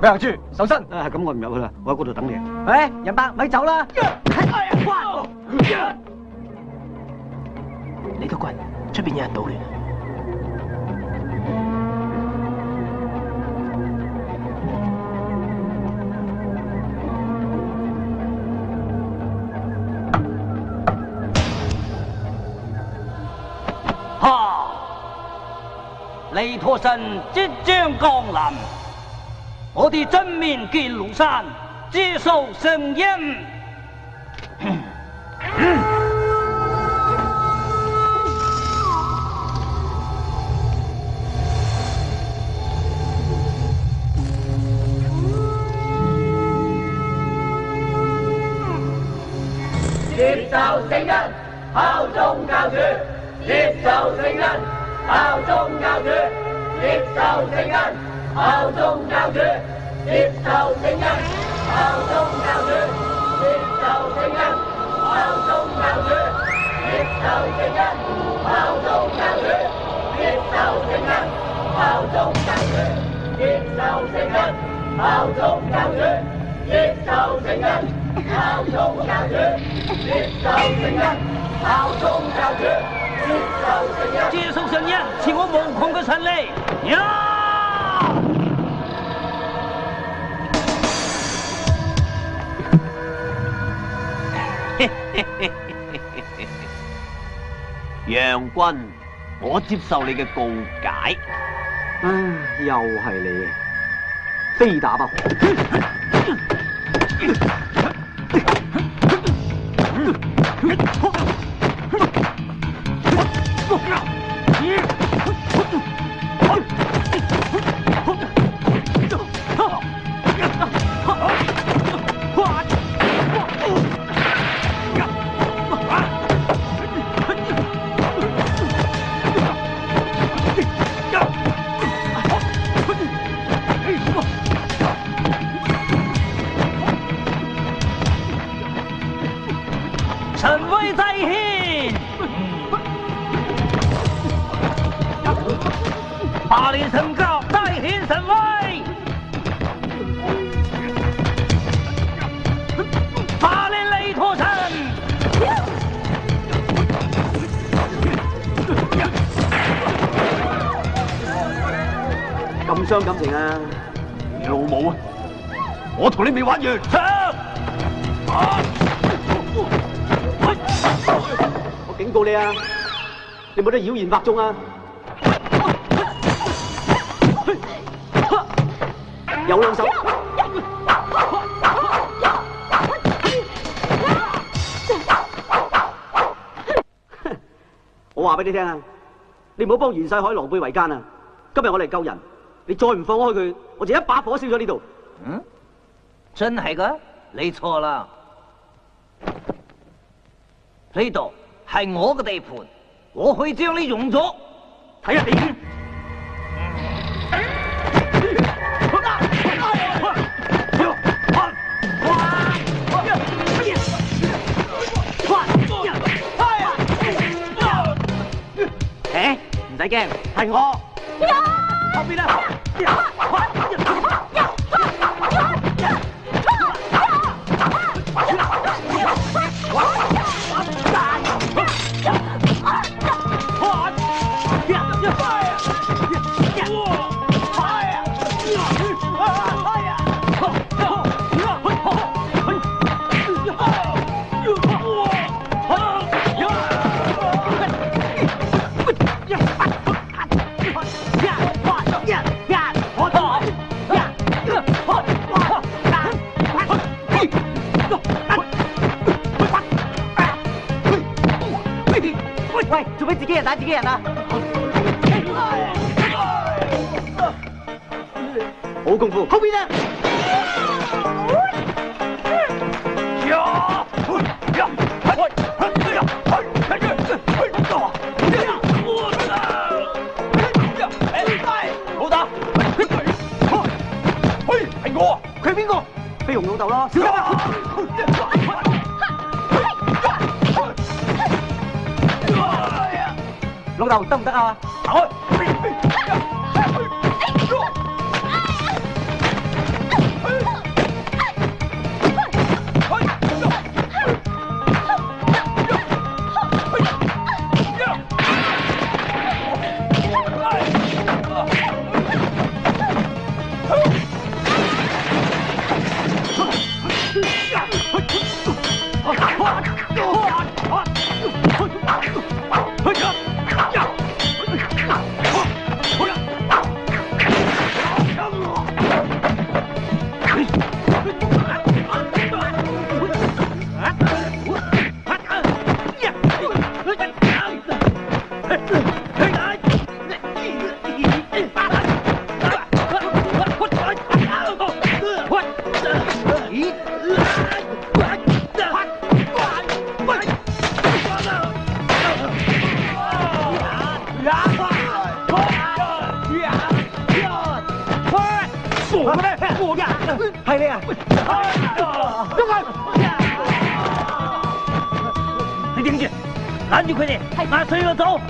[SPEAKER 6] 俾行住，手身。
[SPEAKER 12] 啊，咁我唔入去啦，我喺嗰度等你。
[SPEAKER 6] 誒，人伯咪走啦。
[SPEAKER 12] 你都乖，出邊有人搗亂。
[SPEAKER 3] 哈！離陀神即將降臨，我哋正面見廬山，接受聖音。
[SPEAKER 7] 接受聖恩，效忠教主；接受聖恩，效忠教主；接受聖恩，效忠教主；接受聖恩，效忠教主；接受聖恩，效忠教主；接受聖恩，效忠教主；接受聖恩，效忠教主；接受聖恩，效忠教主；接受聖恩，效忠教主。接受聖恩，效忠教主；接受聖恩，
[SPEAKER 3] 接受聖恩，賜我無窮嘅神力。
[SPEAKER 5] 楊君，我接受你嘅告解。
[SPEAKER 6] 又係你，非打不可。
[SPEAKER 3] 神威再現，霸連神教再顯神威，霸連離陀神。
[SPEAKER 6] 咁傷感情啊！
[SPEAKER 5] 你老母啊！我同你未玩完，
[SPEAKER 6] 我警告你啊！你冇得妖言惑眾啊！有兩手。我話俾你聽啊，你唔好幫袁世凱狼狽為奸啊！今日我嚟救人，你再唔放開佢，我就一把火燒咗呢度。
[SPEAKER 5] 嗯，真係噶？你錯啦，呢度係我嘅地盤，我可以將你用咗。
[SPEAKER 6] 睇下你。唔使驚，係我。後邊啊！喂，做咩自己人打自己人啊？好功夫，後邊啊！
[SPEAKER 5] 好打！係我，
[SPEAKER 6] 佢係邊個？飛鴻老豆咯，小心啊！老豆得唔得啊？行開！係你啊！
[SPEAKER 5] 你頂住，攔住佢哋，壓碎佢走。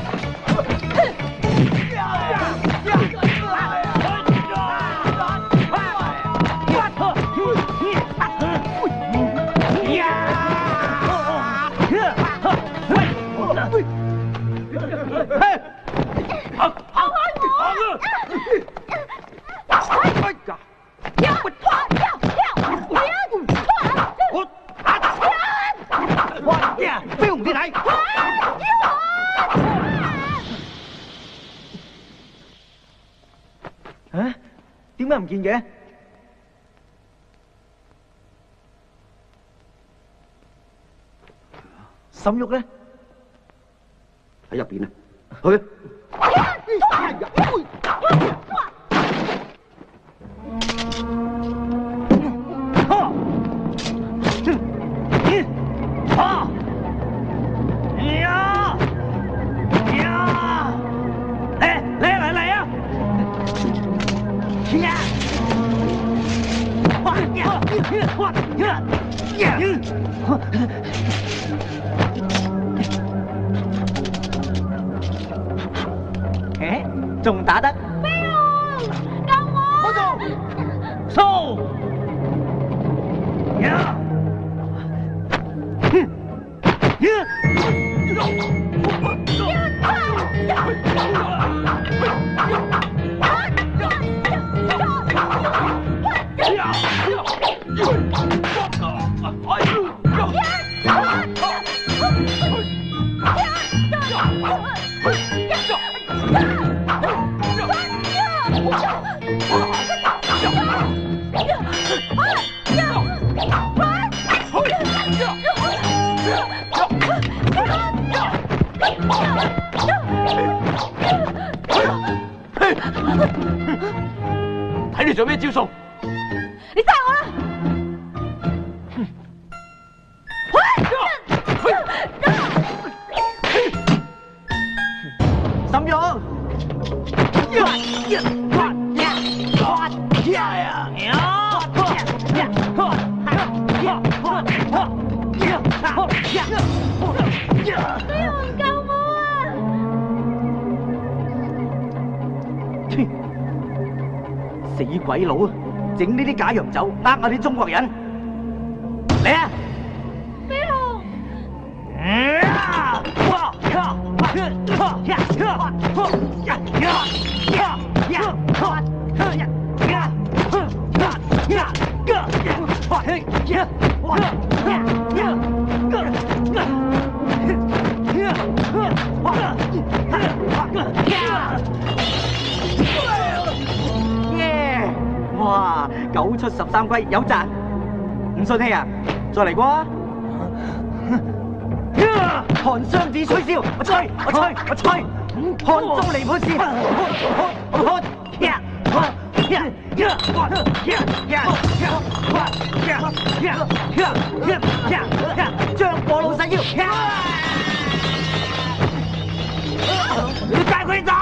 [SPEAKER 6] 飛鴻鐵體。啊？點解唔見嘅？沈玉咧？喺入邊啊！去。仲打得？
[SPEAKER 11] 飛鴻，救我！
[SPEAKER 5] 冇做，收。
[SPEAKER 7] 知做咩招數？
[SPEAKER 4] 你揸我啦！
[SPEAKER 6] 沈勇，死鬼佬，整呢啲假洋酒呃我啲中國人，嚟啊！
[SPEAKER 4] 飛龍，
[SPEAKER 6] 哇，9出13歸有賺，唔信氣啊？再嚟過啊！寒雙子吹簫，我吹，寒州離譜事，將過老細腰，帶佢走。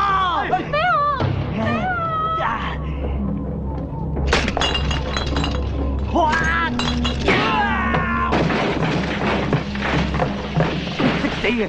[SPEAKER 6] 死嘅！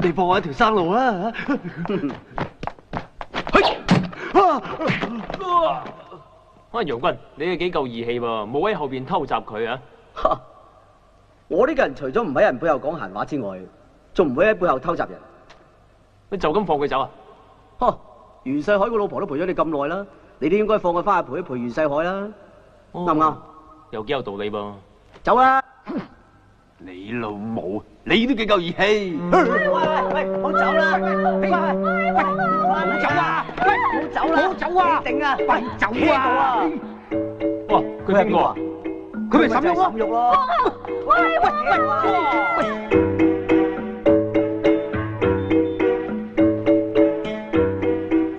[SPEAKER 6] 你放我一條生路啊！
[SPEAKER 7] 楊君，你哋幾夠義氣噃，冇喺後邊偷襲佢啊！
[SPEAKER 1] 我呢個人除咗唔喺人背後講閒話之外，仲唔會喺背後偷襲人。
[SPEAKER 7] 你就咁放佢走啊？
[SPEAKER 1] 袁世凱個老婆都陪咗你咁耐啦，你都應該放佢翻去陪一陪袁世凱啦，啱唔啱？
[SPEAKER 7] 又幾有道理噃。
[SPEAKER 1] 走啦！
[SPEAKER 5] 你老母，你都幾夠義氣！
[SPEAKER 6] 喂，唔好走啦！喂，唔好走啊！喂，唔好走啦！唔好走啊！定啊！喂，走啊！
[SPEAKER 7] 哇，佢邊個啊？
[SPEAKER 6] 佢咪沈玉咯？沈玉咯！喂！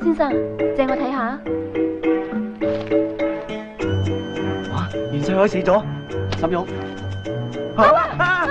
[SPEAKER 4] 先生，借我睇下。
[SPEAKER 6] 哇！袁世凱死咗，沈玉。好啊！